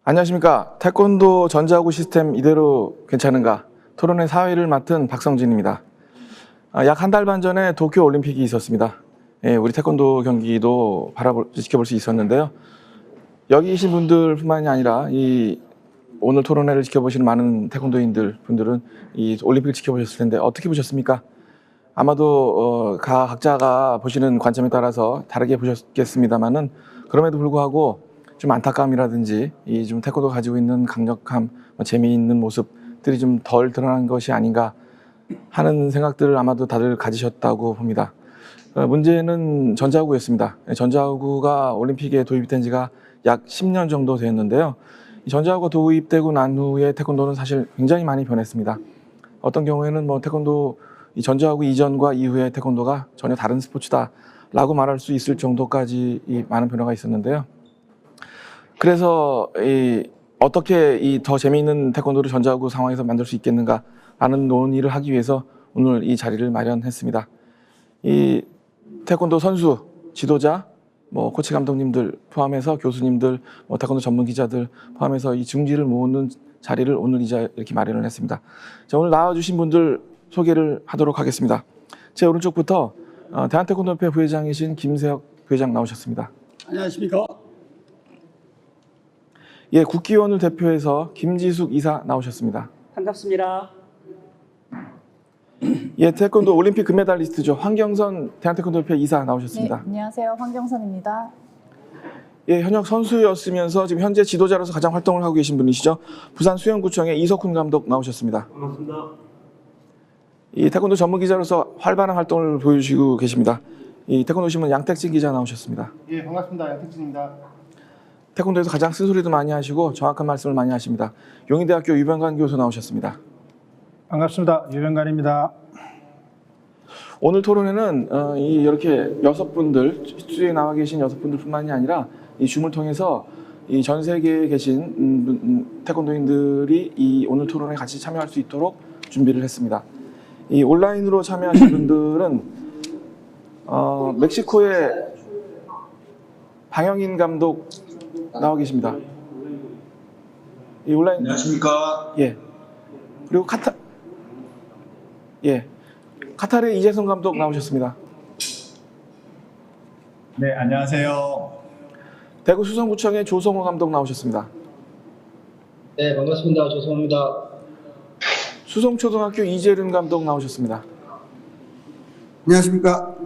안녕하십니까. 태권도 전자구 시스템 이대로 괜찮은가? 토론회 사회를 맡은 박성진입니다. 약 한 달 반 전에 도쿄 올림픽이 있었습니다. 우리 태권도 경기도 지켜볼 수 있었는데요. 여기 계신 분들뿐만이 아니라 오늘 토론회를 지켜보시는 많은 분들은 이 올림픽을 지켜보셨을 텐데 어떻게 보셨습니까? 아마도 각자가 보시는 관점에 따라서 다르게 보셨겠습니다만은 그럼에도 불구하고 좀 안타까움이라든지 좀 태권도가 가지고 있는 강력함, 재미있는 모습들이 좀 덜 드러난 것이 아닌가 하는 생각들을 아마도 다들 가지셨다고 봅니다. 문제는 전자구였습니다. 전자구가 올림픽에 도입된 지가 약 10년 정도 됐는데요. 이 전자구가 도입되고 난 후에 태권도는 사실 굉장히 많이 변했습니다. 어떤 경우에는 태권도 이 전자구 이전과 이후의 태권도가 전혀 다른 스포츠다라고 말할 수 있을 정도까지 많은 변화가 있었는데요. 그래서 어떻게 더 재미있는 태권도를 전자구 상황에서 만들 수 있겠는가라는 논의를 하기 위해서 오늘 이 자리를 마련했습니다. 이 태권도 선수, 지도자, 코치 감독님들 포함해서 교수님들, 태권도 전문 기자들 포함해서 이 중지를 모으는 자리를 오늘 이렇게 마련을 했습니다. 자, 오늘 나와주신 분들 소개를 하도록 하겠습니다. 제 오른쪽부터 대한태권도협회 부회장이신 김세혁 부회장 나오셨습니다. 안녕하십니까. 예, 국기원을 대표해서 김지숙 이사 나오셨습니다. 반갑습니다. 예, 태권도 올림픽 금메달리스트죠. 황경선 대한태권도협회 이사 나오셨습니다. 네, 안녕하세요. 황경선입니다. 예, 현역 선수였으면서 지금 현재 지도자로서 가장 활동을 하고 계신 분이시죠. 부산 수영구청의 이석훈 감독 나오셨습니다. 반갑습니다. 이 태권도 전문 기자로서 활발한 활동을 보여주시고 계십니다. 이 태권도 신문 양택진 기자 나오셨습니다. 예, 반갑습니다. 양택진입니다. 태권도에서 가장 쓴소리도 많이 하시고 정확한 말씀을 많이 하십니다. 용인대학교 유병관 교수 나오셨습니다. 반갑습니다. 유병관입니다. 오늘 토론회는 이렇게 스튜디오에 나와 계신 6분들뿐만이 아니라 이 줌을 통해서 이 전 세계에 계신 태권도인들이 이 오늘 토론회에 같이 참여할 수 있도록 준비를 했습니다. 이 온라인으로 참여하신 분들은 멕시코의 방영인 감독 나와 계십니다. 이 온라인. 안녕하십니까. 예. 그리고 카타르의 이재성 감독 나오셨습니다. 네, 안녕하세요. 대구 수성구청의 조성호 감독 나오셨습니다. 네, 반갑습니다. 조성호입니다. 수성초등학교 이재륜 감독 나오셨습니다. 안녕하십니까.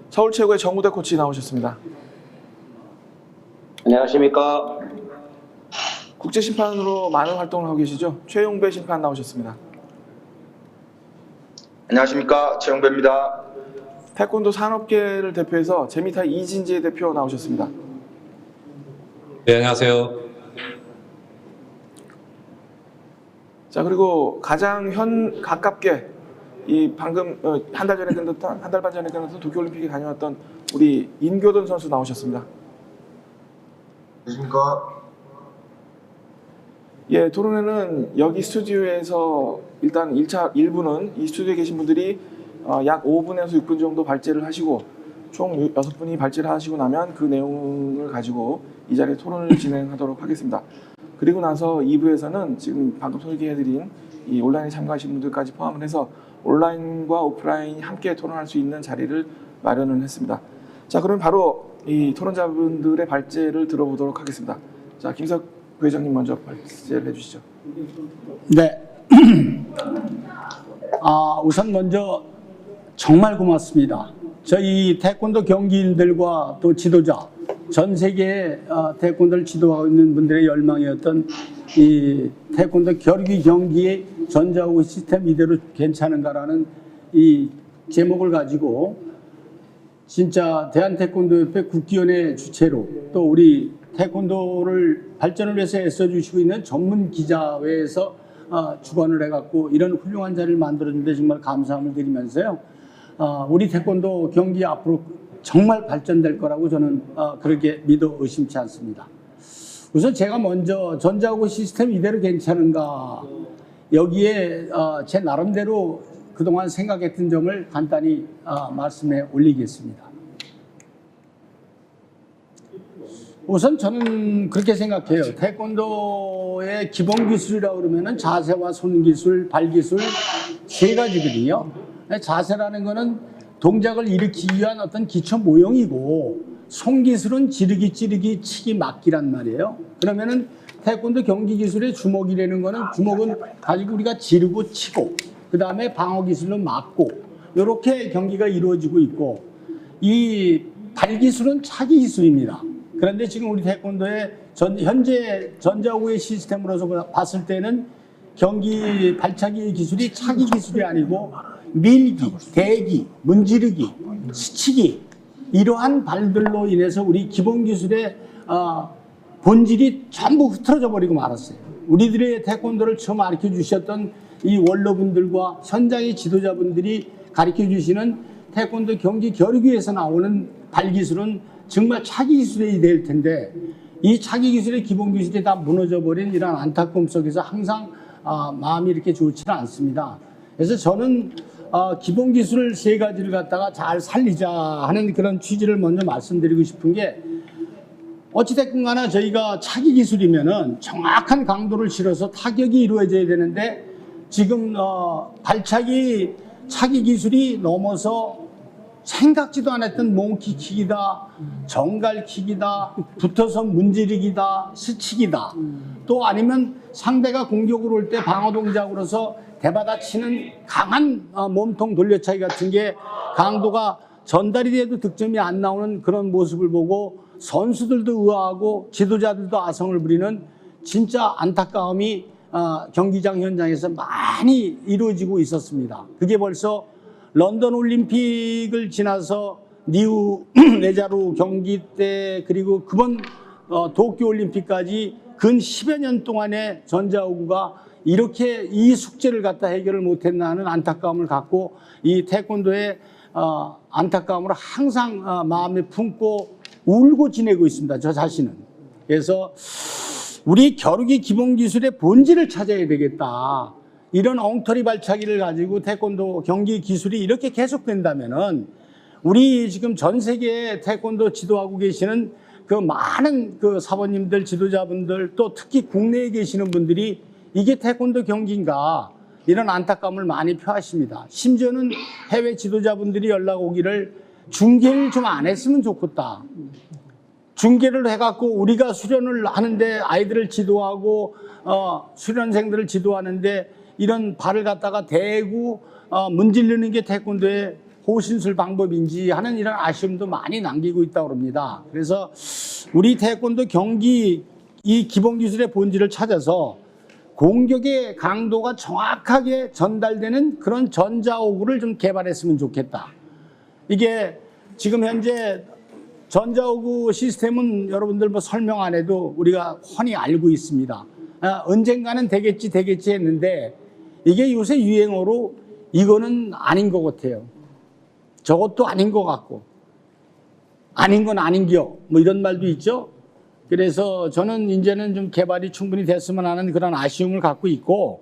서울 최고의 정우대 코치 나오셨습니다. 안녕하십니까. 국제심판으로 많은 활동을 하고 계시죠. 최용배 심판 나오셨습니다. 안녕하십니까. 최영배입니다. 태권도 산업계를 대표해서 재미타이 이진재 대표 나오셨습니다. 네, 안녕하세요. 자, 그리고 가장 가깝게 방금 한 달 반 전에 끝났던 도쿄올림픽에 다녀왔던 우리 인교돈 선수 나오셨습니다. 안녕하십니까. 예, 토론회는 여기 스튜디오에서 일단 1부는 이 스튜디오에 계신 분들이 약 5분에서 6분 정도 발제를 하시고 총 6분이 발제를 하시고 나면 그 내용을 가지고 이 자리에 토론을 진행하도록 하겠습니다. 그리고 나서 2부에서는 지금 방금 소개해드린 이 온라인에 참가하신 분들까지 포함을 해서 온라인과 오프라인이 함께 토론할 수 있는 자리를 마련을 했습니다. 자, 그럼 바로 이 토론자분들의 발제를 들어보도록 하겠습니다. 자, 김석 부회장님 먼저 발제를 해주시죠. 네. 우선 먼저 정말 고맙습니다. 저희 태권도 경기인들과 또 지도자, 전 세계 태권도를 지도하고 있는 분들의 열망이었던 이 태권도 결기 경기의 전자구 시스템 이대로 괜찮은가라는 이 제목을 가지고 진짜 대한태권도협회 국기원의 주체로 또 우리 태권도를 발전을 위해서 애써주시고 있는 전문 기자회에서 주관을 해갖고 이런 훌륭한 자리를 만들었는데 정말 감사함을 드리면서요. 우리 태권도 경기 앞으로 정말 발전될 거라고 저는 그렇게 믿어 의심치 않습니다. 우선 제가 먼저 전자구 시스템 이대로 괜찮은가 여기에 제 나름대로 그동안 생각했던 점을 간단히 말씀해 올리겠습니다. 우선 저는 그렇게 생각해요. 태권도의 기본 기술이라고 그러면은 자세와 손 기술, 발 기술 세 가지거든요. 자세라는 거는 동작을 일으키기 위한 어떤 기초 모형이고, 손 기술은 지르기, 찌르기, 치기, 막기란 말이에요. 그러면은 태권도 경기 기술의 주먹이라는 거는 주먹은 가지고 우리가 지르고 치고, 그 다음에 방어 기술로 막고, 이렇게 경기가 이루어지고 있고, 이 발 기술은 차기 기술입니다. 그런데 지금 우리 태권도의 현재 전자호구의 시스템으로서 봤을 때는 경기 발차기 기술이 차기 기술이 아니고 밀기, 대기, 문지르기, 스치기, 이러한 발들로 인해서 우리 기본 기술의 본질이 전부 흐트러져 버리고 말았어요. 우리들의 태권도를 처음 가르쳐 주셨던 이 원로분들과 현장의 지도자분들이 가르쳐 주시는 태권도 경기 겨루기에서 나오는 발 기술은 정말 차기 기술이 될 텐데, 이 차기 기술의 기본 기술이 다 무너져 버린 이런 안타까움 속에서 항상 마음이 이렇게 좋지는 않습니다. 그래서 저는 기본 기술 세 가지를 갖다가 잘 살리자 하는 그런 취지를 먼저 말씀드리고 싶은 게, 어찌됐건 간에 저희가 차기 기술이면은 정확한 강도를 실어서 타격이 이루어져야 되는데, 지금 발차기 차기 기술이 넘어서 생각지도 않았던 몽키킥이다, 정갈킥이다, 붙어서 문지르기다, 스치기다, 또 아니면 상대가 공격으로 올 때 방어 동작으로서 대받아치는 강한 몸통 돌려차기 같은 게 강도가 전달이 돼도 득점이 안 나오는 그런 모습을 보고 선수들도 의아하고 지도자들도 아성을 부리는 진짜 안타까움이 경기장 현장에서 많이 이루어지고 있었습니다. 그게 벌써 런던 올림픽을 지나서 니우 네자루 경기 때, 그리고 그번 도쿄 올림픽까지 근 10여 년 동안의 전자호구가 이렇게 이 숙제를 갖다 해결을 못했나 하는 안타까움을 갖고, 이 태권도의 안타까움을 항상 마음에 품고 울고 지내고 있습니다, 저 자신은. 그래서 우리 겨루기 기본 기술의 본질을 찾아야 되겠다. 이런 엉터리 발차기를 가지고 태권도 경기 기술이 이렇게 계속된다면은, 우리 지금 전 세계에 태권도 지도하고 계시는 그 많은 그 사모님들, 지도자분들, 또 특히 국내에 계시는 분들이 이게 태권도 경기인가, 이런 안타까움을 많이 표하십니다. 심지어는 해외 지도자분들이 연락 오기를 중계를 좀 안 했으면 좋겠다. 중계를 해갖고 우리가 수련을 하는데, 아이들을 지도하고 수련생들을 지도하는데 이런 발을 갖다가 대고 문지르는 게 태권도의 호신술 방법인지 하는 이런 아쉬움도 많이 남기고 있다고 합니다. 그래서 우리 태권도 경기 이 기본 기술의 본질을 찾아서 공격의 강도가 정확하게 전달되는 그런 전자호구를 좀 개발했으면 좋겠다. 이게 지금 현재 전자호구 시스템은 여러분들 뭐 설명 안 해도 우리가 훤히 알고 있습니다. 언젠가는 되겠지 했는데, 이게 요새 유행어로 이거는 아닌 것 같아요. 저것도 아닌 것 같고, 아닌 건 아닌겨, 뭐 이런 말도 있죠. 그래서 저는 이제는 좀 개발이 충분히 됐으면 하는 그런 아쉬움을 갖고 있고,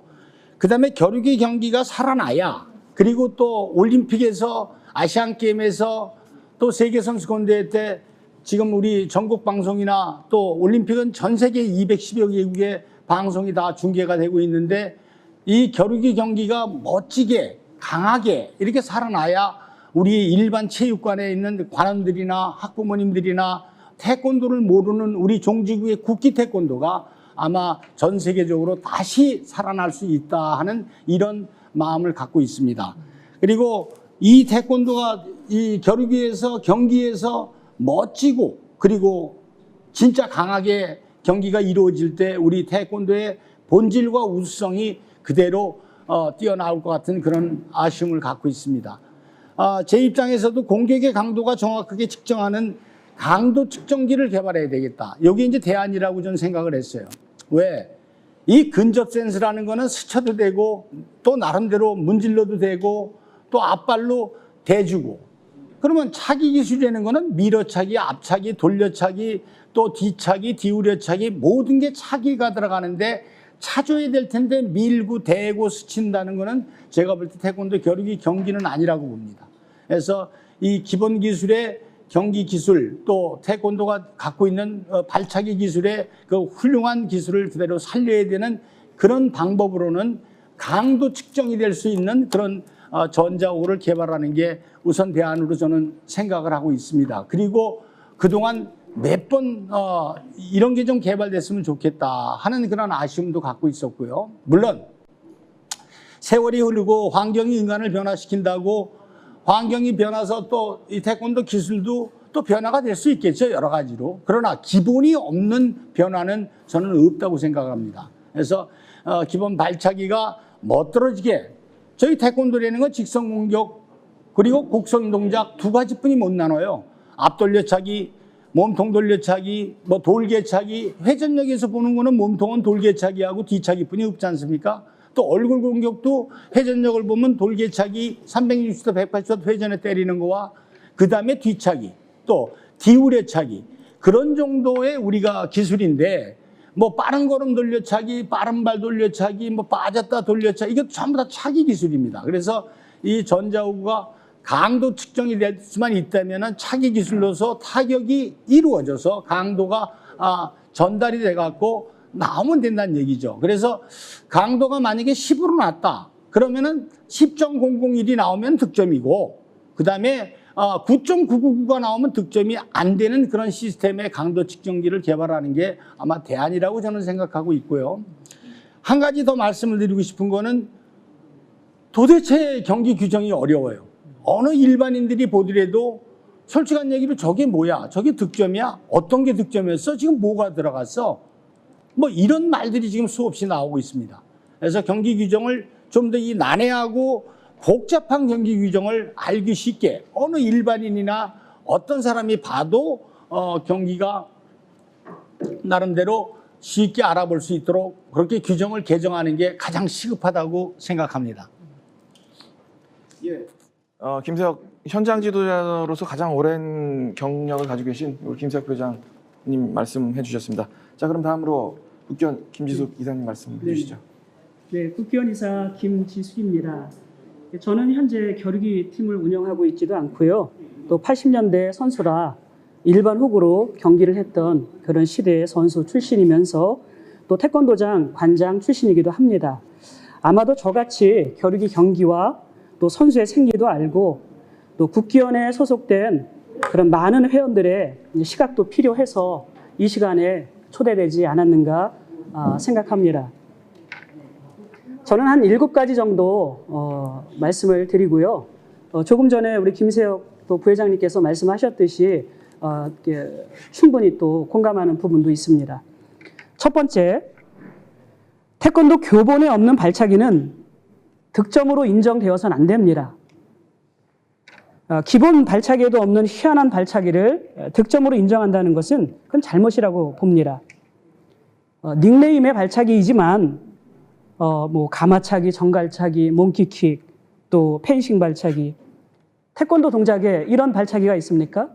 그 다음에 겨루기 경기가 살아나야, 그리고 또 올림픽에서, 아시안게임에서, 또 세계선수권대회 때 지금 우리 전국 방송이나 또 올림픽은 전 세계 210여 개국의 방송이 다 중계가 되고 있는데, 이 겨루기 경기가 멋지게 강하게 이렇게 살아나야 우리 일반 체육관에 있는 관원들이나 학부모님들이나 태권도를 모르는 우리 종지구의 국기 태권도가 아마 전 세계적으로 다시 살아날 수 있다 하는 이런 마음을 갖고 있습니다. 그리고 이 태권도가 이 겨루기에서 경기에서 멋지고 그리고 진짜 강하게 경기가 이루어질 때 우리 태권도의 본질과 우수성이 그대로 뛰어나올 것 같은 그런 아쉬움을 갖고 있습니다. 제 입장에서도 공격의 강도가 정확하게 측정하는 강도 측정기를 개발해야 되겠다. 여기 이제 대안이라고 저는 생각을 했어요. 왜? 이 근접 센스라는 거는 스쳐도 되고 또 나름대로 문질러도 되고 또 앞발로 대주고, 그러면 차기 기술이라는 거는 밀어차기, 앞차기, 돌려차기, 또 뒤차기, 뒤우려차기, 모든 게 차기가 들어가는데 차줘야 될 텐데 밀고 대고 스친다는 거는 제가 볼 때 태권도 겨루기 경기는 아니라고 봅니다. 그래서 이 기본 기술의 경기 기술 또 태권도가 갖고 있는 발차기 기술의 그 훌륭한 기술을 그대로 살려야 되는 그런 방법으로는 강도 측정이 될 수 있는 그런 전자호를 개발하는 게 우선 대안으로 저는 생각을 하고 있습니다. 그리고 그동안 몇 번 이런 게 좀 개발됐으면 좋겠다 하는 그런 아쉬움도 갖고 있었고요. 물론 세월이 흐르고 환경이 인간을 변화시킨다고 환경이 변화서 또 이 태권도 기술도 또 변화가 될 수 있겠죠. 여러 가지로. 그러나 기본이 없는 변화는 저는 없다고 생각합니다. 그래서 기본 발차기가 멋들어지게 저희 태권도라는 건 직선 공격 그리고 곡선 동작 두 가지뿐이 못 나눠요. 앞돌려차기, 몸통 돌려차기, 뭐 돌개차기, 회전력에서 보는 거는 몸통은 돌개차기하고 뒤차기뿐이 없지 않습니까? 또 얼굴 공격도 회전력을 보면 돌개차기 360도 180도 회전에 때리는 거와 그 다음에 뒤차기 또 뒤우려차기 그런 정도의 우리가 기술인데 뭐 빠른 걸음 돌려차기, 빠른 발 돌려차기, 뭐 빠졌다 돌려차기 이게 전부 다 차기 기술입니다. 그래서 이 전자호구가 강도 측정이 될 수만 있다면 차기 기술로서 타격이 이루어져서 강도가 전달이 돼갖고 나오면 된다는 얘기죠. 그래서 강도가 만약에 10으로 났다. 그러면은 10.001이 나오면 득점이고, 그 다음에 9.999가 나오면 득점이 안 되는 그런 시스템의 강도 측정기를 개발하는 게 아마 대안이라고 저는 생각하고 있고요. 한 가지 더 말씀을 드리고 싶은 거는 도대체 경기 규정이 어려워요. 어느 일반인들이 보더라도 솔직한 얘기로 저게 뭐야? 저게 득점이야? 어떤 게 득점이었어? 지금 뭐가 들어갔어? 뭐 이런 말들이 지금 수없이 나오고 있습니다. 그래서 경기 규정을 좀 더 이 난해하고 복잡한 경기 규정을 알기 쉽게 어느 일반인이나 어떤 사람이 봐도 경기가 나름대로 쉽게 알아볼 수 있도록 그렇게 규정을 개정하는 게 가장 시급하다고 생각합니다. 예. 김세혁 현장 지도자로서 가장 오랜 경력을 가지고 계신 우리 김세혁 부회장님 말씀해 주셨습니다. 자, 그럼 다음으로 국견 김지숙 이사님 말씀해 주시죠. 네, 국기원 이사 김지숙입니다. 저는 현재 겨루기 팀을 운영하고 있지도 않고요. 또 80년대 선수라 일반 훅으로 경기를 했던 그런 시대의 선수 출신이면서 또 태권도장 관장 출신이기도 합니다. 아마도 저같이 겨루기 경기와 또 선수의 생리도 알고 또 국기원에 소속된 그런 많은 회원들의 시각도 필요해서 이 시간에 초대되지 않았는가 생각합니다. 저는 한 7가지 정도 말씀을 드리고요. 조금 전에 우리 김세혁 또 부회장님께서 말씀하셨듯이 충분히 또 공감하는 부분도 있습니다. 첫 번째, 태권도 교본에 없는 발차기는 득점으로 인정되어서는 안 됩니다. 기본 발차기에도 없는 희한한 발차기를 득점으로 인정한다는 것은 그건 잘못이라고 봅니다. 닉네임의 발차기이지만 뭐 가마차기, 정갈차기, 몽키킥, 또 펜싱 발차기, 태권도 동작에 이런 발차기가 있습니까?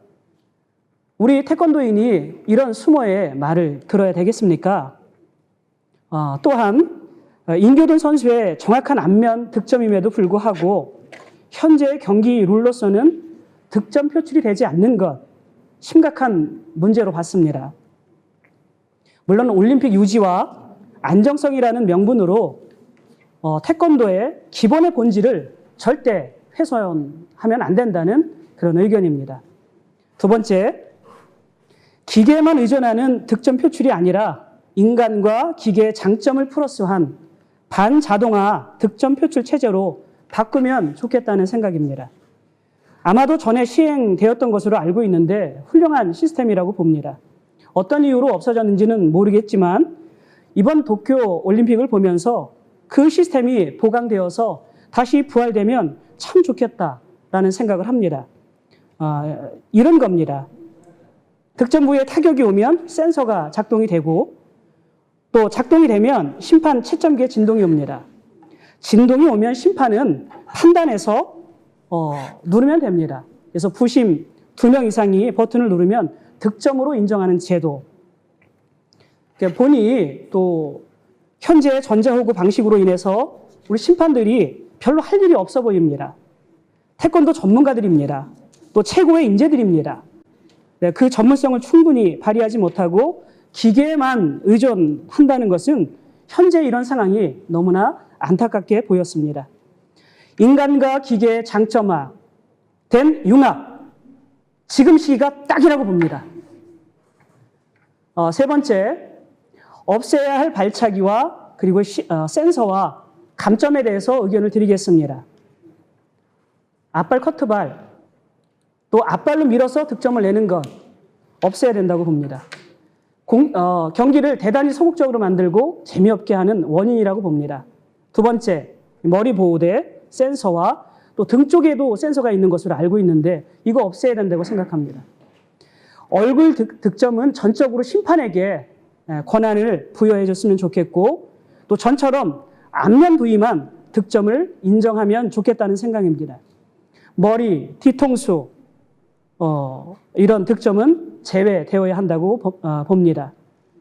우리 태권도인이 이런 수모의 말을 들어야 되겠습니까? 또한 인교든 선수의 정확한 안면 득점임에도 불구하고 현재 경기 룰로서는 득점 표출이 되지 않는 것 심각한 문제로 봤습니다. 물론 올림픽 유지와 안정성이라는 명분으로 태권도의 기본의 본질을 절대 훼손하면 안 된다는 그런 의견입니다. 두 번째, 기계에만 의존하는 득점 표출이 아니라 인간과 기계의 장점을 플러스한 반자동화 득점 표출 체제로 바꾸면 좋겠다는 생각입니다. 아마도 전에 시행되었던 것으로 알고 있는데 훌륭한 시스템이라고 봅니다. 어떤 이유로 없어졌는지는 모르겠지만 이번 도쿄 올림픽을 보면서 그 시스템이 보강되어서 다시 부활되면 참 좋겠다라는 생각을 합니다. 이런 겁니다. 득점 부위에 타격이 오면 센서가 작동이 되고 또 작동이 되면 심판 채점기에 진동이 옵니다. 진동이 오면 심판은 판단해서 누르면 됩니다. 그래서 부심 2명 이상이 버튼을 누르면 득점으로 인정하는 제도. 보니 또 현재 전자호구 방식으로 인해서 우리 심판들이 별로 할 일이 없어 보입니다. 태권도 전문가들입니다. 또 최고의 인재들입니다. 그 전문성을 충분히 발휘하지 못하고 기계에만 의존한다는 것은 현재 이런 상황이 너무나 안타깝게 보였습니다. 인간과 기계의 장점화된 융합, 지금 시기가 딱이라고 봅니다. 세 번째, 없애야 할 발차기와 그리고 센서와 감점에 대해서 의견을 드리겠습니다. 앞발 커트발, 또 앞발로 밀어서 득점을 내는 것 없애야 된다고 봅니다. 경기를 대단히 소극적으로 만들고 재미없게 하는 원인이라고 봅니다. 두 번째, 머리 보호대, 센서와 또 등 쪽에도 센서가 있는 것으로 알고 있는데 이거 없애야 된다고 생각합니다. 얼굴 득점은 전적으로 심판에게 권한을 부여해 줬으면 좋겠고 또 전처럼 앞면 부위만 득점을 인정하면 좋겠다는 생각입니다. 머리, 뒤통수 이런 득점은 제외되어야 한다고 봅니다.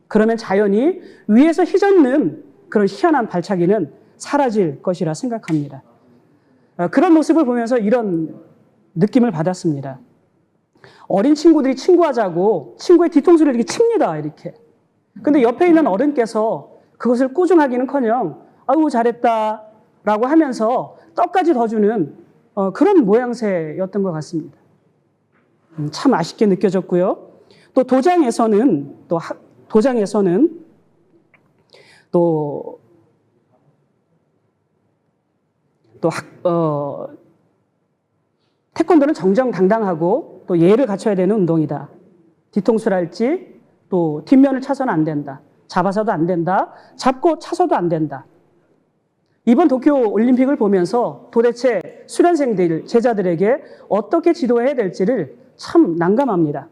그러면 자연히 위에서 휘젓는 그런 희한한 발차기는 사라질 것이라 생각합니다. 그런 모습을 보면서 이런 느낌을 받았습니다. 어린 친구들이 친구하자고 친구의 뒤통수를 이렇게 칩니다. 이렇게. 근데 옆에 있는 어른께서 그것을 꾸중하기는커녕 아우 잘했다 라고 하면서 떡까지 더 주는 그런 모양새였던 것 같습니다. 참 아쉽게 느껴졌고요. 또 도장에서는 태권도는 정정당당하고 또 예를 갖춰야 되는 운동이다. 뒤통수랄지 또 뒷면을 차서는 안 된다. 잡아서도 안 된다. 잡고 차서도 안 된다. 이번 도쿄 올림픽을 보면서 도대체 수련생들, 제자들에게 어떻게 지도해야 될지를 참 난감합니다.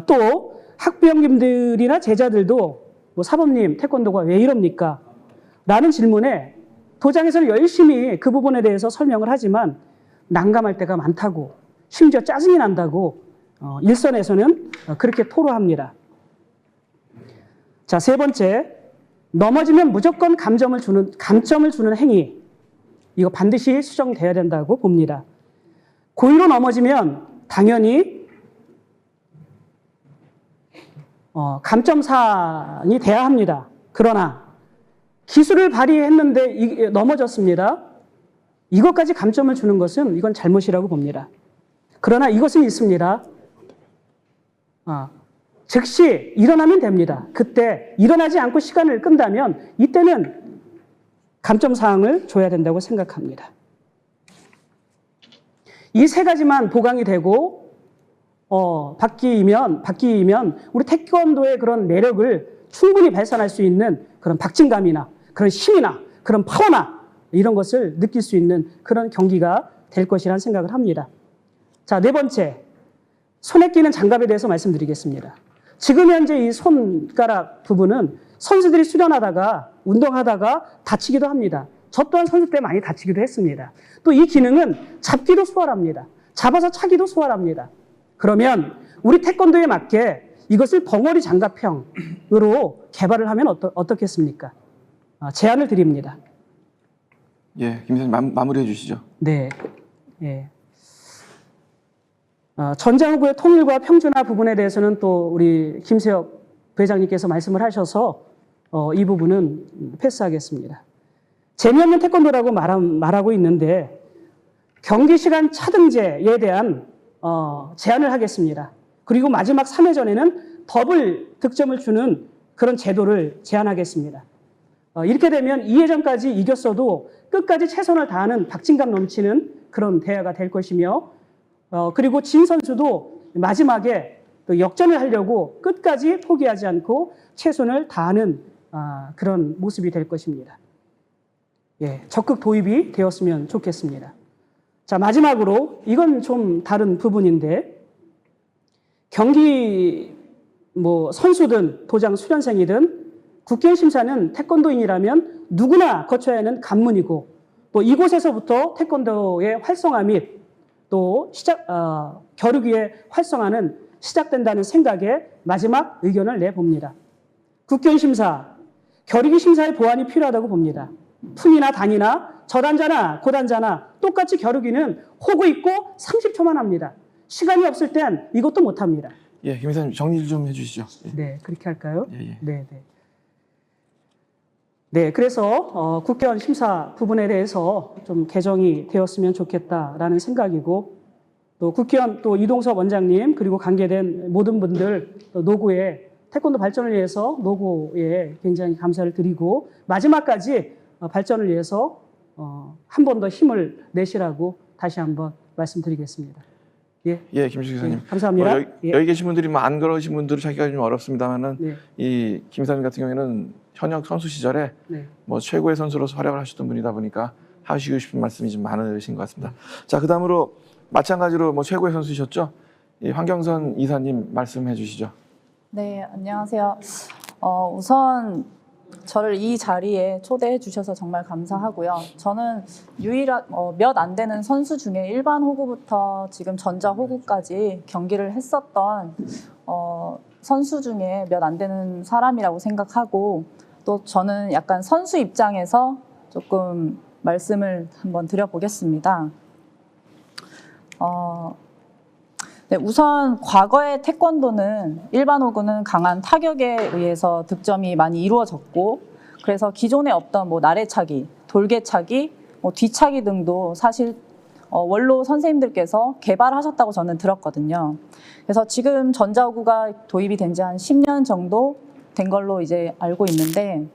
또 학부형님들이나 제자들도 사범님 태권도가 왜 이럽니까? 라는 질문에 도장에서는 열심히 그 부분에 대해서 설명을 하지만 난감할 때가 많다고 심지어 짜증이 난다고 일선에서는 그렇게 토로합니다. 자, 세 번째, 넘어지면 무조건 감점을 주는 행위 이거 반드시 수정돼야 된다고 봅니다. 고의로 넘어지면 당연히 감점사항이 돼야 합니다. 그러나 기술을 발휘했는데 넘어졌습니다. 이것까지 감점을 주는 것은 이건 잘못이라고 봅니다. 그러나 이것은 있습니다. 즉시 일어나면 됩니다. 그때 일어나지 않고 시간을 끈다면 이때는 감점사항을 줘야 된다고 생각합니다. 이 세 가지만 보강이 되고 바뀌면 우리 태권도의 그런 매력을 충분히 발산할 수 있는 그런 박진감이나 그런 힘이나 그런 파워나 이런 것을 느낄 수 있는 그런 경기가 될 것이라는 생각을 합니다. 자, 네 번째, 손에 끼는 장갑에 대해서 말씀드리겠습니다. 지금 현재 이 손가락 부분은 선수들이 수련하다가 운동하다가 다치기도 합니다. 저 또한 선수 때 많이 다치기도 했습니다. 또 이 기능은 잡기도 수월합니다. 잡아서 차기도 수월합니다. 그러면 우리 태권도에 맞게 이것을 벙어리 장갑형으로 개발을 하면 어떻겠습니까? 제안을 드립니다. 예, 김 선생님 마무리해 주시죠. 네. 예. 전장후구의 통일과 평준화 부분에 대해서는 또 우리 김세혁 부회장님께서 말씀을 하셔서 이 부분은 패스하겠습니다. 재미없는 태권도라고 말하고 있는데 경기 시간 차등제에 대한 제안을 하겠습니다. 그리고 마지막 3회전에는 더블 득점을 주는 그런 제도를 제안하겠습니다. 이렇게 되면 2회전까지 이겼어도 끝까지 최선을 다하는 박진감 넘치는 그런 대회가 될 것이며 그리고 진 선수도 마지막에 또 역전을 하려고 끝까지 포기하지 않고 최선을 다하는 그런 모습이 될 것입니다. 예, 적극 도입이 되었으면 좋겠습니다. 자, 마지막으로 이건 좀 다른 부분인데 경기 선수든 도장 수련생이든 국견 심사는 태권도인이라면 누구나 거쳐야 하는 관문이고 또 이곳에서부터 태권도의 활성화 및 또 겨루기의 활성화는 시작된다는 생각에 마지막 의견을 내봅니다. 국견 심사, 겨루기 심사의 보완이 필요하다고 봅니다. 품이나 단이나 저단자나 고단자나 똑같이 겨루기는 호구 있고 30초만 합니다. 시간이 없을 땐 이것도 못합니다. 예, 김 이사님 정리 좀 해주시죠. 예. 네, 그렇게 할까요? 예, 예. 네, 네. 네, 그래서 국회의원 심사 부분에 대해서 좀 개정이 되었으면 좋겠다라는 생각이고, 또 국회의원 또 이동섭 원장님 그리고 관계된 모든 분들 또 노고에 태권도 발전을 위해서 노고에 굉장히 감사를 드리고 마지막까지 발전을 위해서 한 번 더 힘을 내시라고 다시 한번 말씀드리겠습니다. 예, 예, 김식 이사님. 예, 감사합니다. 여기 계신 분들이 뭐 안 그러신 분들을 찾기가 좀 어렵습니다만은 네. 이 김 이사님 같은 경우에는 현역 선수 시절에 네. 뭐 최고의 선수로서 활약을 하셨던 분이다 보니까 하시고 싶은 말씀이 좀 많으신 것 같습니다. 자, 그다음으로 마찬가지로 뭐 최고의 선수이셨죠? 이 황경선 이사님 말씀해 주시죠. 네, 안녕하세요. 우선 저를 이 자리에 초대해 주셔서 정말 감사하고요. 저는 몇 안 되는 선수 중에 일반 호구부터 지금 전자 호구까지 경기를 했었던 선수 중에 몇 안 되는 사람이라고 생각하고, 또 저는 약간 선수 입장에서 조금 말씀을 한번 드려보겠습니다. 네, 우선 과거의 태권도는 일반 호구는 강한 타격에 의해서 득점이 많이 이루어졌고, 그래서 기존에 없던 뭐 나래차기, 돌개차기, 뭐 뒤차기 등도 사실 원로 선생님들께서 개발하셨다고 저는 들었거든요. 그래서 지금 전자호구가 도입이 된 지 한 10년 정도 된 걸로 이제 알고 있는데,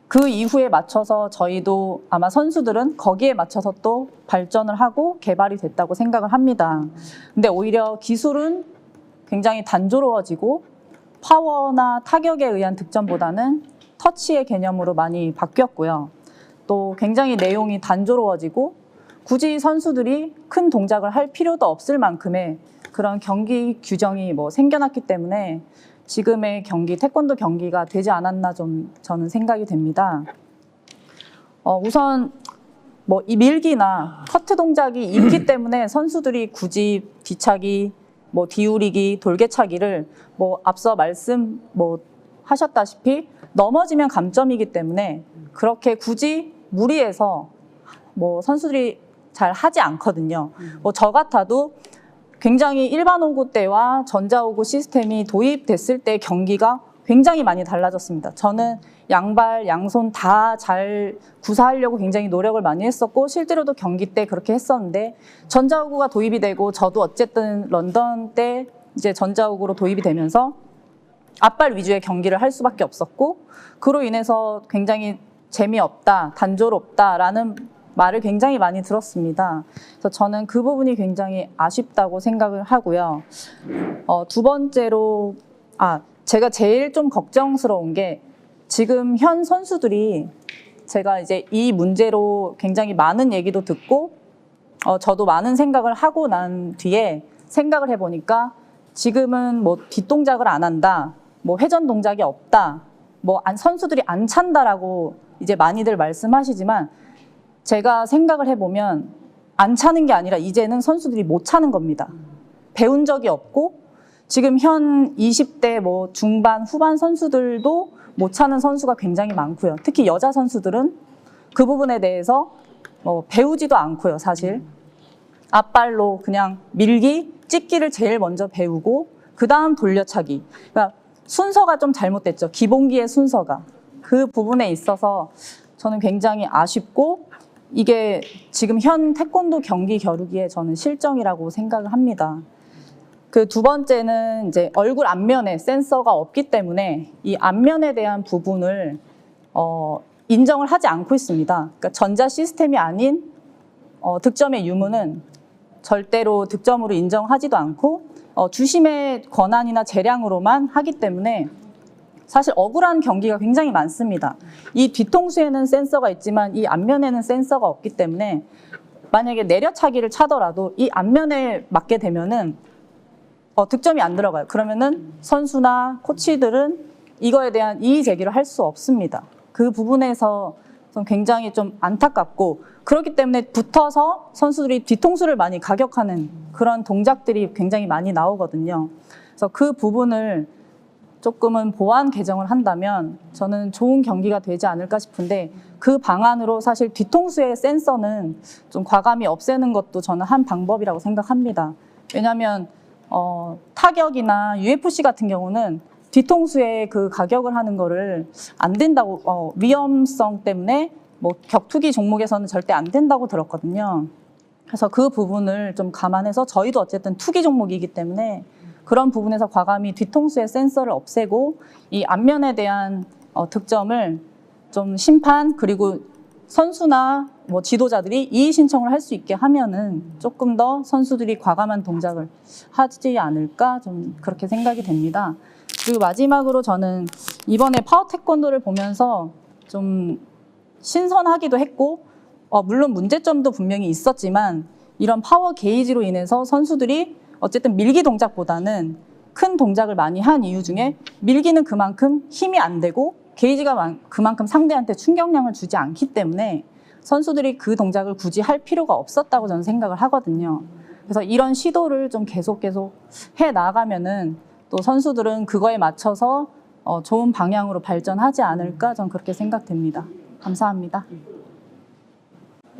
그 이후에 맞춰서 저희도 아마 선수들은 거기에 맞춰서 또 발전을 하고 개발이 됐다고 생각을 합니다. 근데 오히려 기술은 굉장히 단조로워지고 파워나 타격에 의한 득점보다는 터치의 개념으로 많이 바뀌었고요. 또 굉장히 내용이 단조로워지고 굳이 선수들이 큰 동작을 할 필요도 없을 만큼의 그런 경기 규정이 뭐 생겨났기 때문에 지금의 경기, 태권도 경기가 되지 않았나 좀 저는 생각이 됩니다. 우선 뭐 이 밀기나 커트 동작이 있기 때문에 선수들이 굳이 뒤차기, 뭐 뒤우리기, 돌개차기를 뭐 앞서 말씀 뭐 하셨다시피 넘어지면 감점이기 때문에 그렇게 굳이 무리해서 뭐 선수들이 잘 하지 않거든요. 뭐 저 같아도 굉장히 일반 호구 때와 전자 호구 시스템이 도입됐을 때 경기가 굉장히 많이 달라졌습니다. 저는 양발, 양손 다 잘 구사하려고 굉장히 노력을 많이 했었고 실제로도 경기 때 그렇게 했었는데 전자 호구가 도입이 되고 저도 어쨌든 런던 때 이제 전자 호구로 도입이 되면서 앞발 위주의 경기를 할 수밖에 없었고 그로 인해서 굉장히 재미없다, 단조롭다라는 말을 굉장히 많이 들었습니다. 그래서 저는 그 부분이 굉장히 아쉽다고 생각을 하고요. 두 번째로, 제가 제일 좀 걱정스러운 게 지금 현 선수들이 제가 이제 이 문제로 굉장히 많은 얘기도 듣고 저도 많은 생각을 하고 난 뒤에 생각을 해보니까 지금은 뭐 뒷동작을 안 한다, 뭐 회전 동작이 없다, 뭐 선수들이 안 찬다라고 이제 많이들 말씀하시지만 제가 생각을 해보면 안 차는 게 아니라 이제는 선수들이 못 차는 겁니다. 배운 적이 없고 지금 현 20대 뭐 중반, 후반 선수들도 못 차는 선수가 굉장히 많고요. 특히 여자 선수들은 그 부분에 대해서 배우지도 않고요, 사실. 앞발로 그냥 밀기, 찍기를 제일 먼저 배우고 그 다음 돌려차기. 그러니까 순서가 좀 잘못됐죠. 기본기의 순서가. 그 부분에 있어서 저는 굉장히 아쉽고 이게 지금 현 태권도 경기 겨루기의 저는 실정이라고 생각을 합니다. 그 두 번째는 이제 얼굴 앞면에 센서가 없기 때문에 이 앞면에 대한 부분을 인정을 하지 않고 있습니다. 그러니까 전자 시스템이 아닌 득점의 유무는 절대로 득점으로 인정하지도 않고 주심의 권한이나 재량으로만 하기 때문에 사실 억울한 경기가 굉장히 많습니다. 이 뒤통수에는 센서가 있지만 이 앞면에는 센서가 없기 때문에 만약에 내려차기를 차더라도 이 앞면에 맞게 되면은 득점이 안 들어가요. 그러면은 선수나 코치들은 이거에 대한 이의 제기를 할 수 없습니다. 그 부분에서 좀 굉장히 좀 안타깝고 그렇기 때문에 붙어서 선수들이 뒤통수를 많이 가격하는 그런 동작들이 굉장히 많이 나오거든요. 그래서 그 부분을 조금은 보완 개정을 한다면 저는 좋은 경기가 되지 않을까 싶은데 그 방안으로 사실 뒤통수의 센서는 좀 과감히 없애는 것도 저는 한 방법이라고 생각합니다. 왜냐하면 타격이나 UFC 같은 경우는 뒤통수에 그 가격을 하는 거를 안 된다고, 위험성 때문에 뭐 격투기 종목에서는 절대 안 된다고 들었거든요. 그래서 그 부분을 좀 감안해서 저희도 어쨌든 투기 종목이기 때문에 그런 부분에서 과감히 뒤통수의 센서를 없애고 이 앞면에 대한 득점을 좀 심판 그리고 선수나 뭐 지도자들이 이의 신청을 할 수 있게 하면은 조금 더 선수들이 과감한 동작을 하지 않을까 좀 그렇게 생각이 됩니다. 그리고 마지막으로 저는 이번에 파워 태권도를 보면서 좀 신선하기도 했고 물론 문제점도 분명히 있었지만 이런 파워 게이지로 인해서 선수들이 어쨌든 밀기 동작보다는 큰 동작을 많이 한 이유 중에 밀기는 그만큼 힘이 안 되고 게이지가 그만큼 상대한테 충격량을 주지 않기 때문에 선수들이 그 동작을 굳이 할 필요가 없었다고 저는 생각을 하거든요. 그래서 이런 시도를 좀 계속 해 나가면은 또 선수들은 그거에 맞춰서 좋은 방향으로 발전하지 않을까 저는 그렇게 생각됩니다. 감사합니다.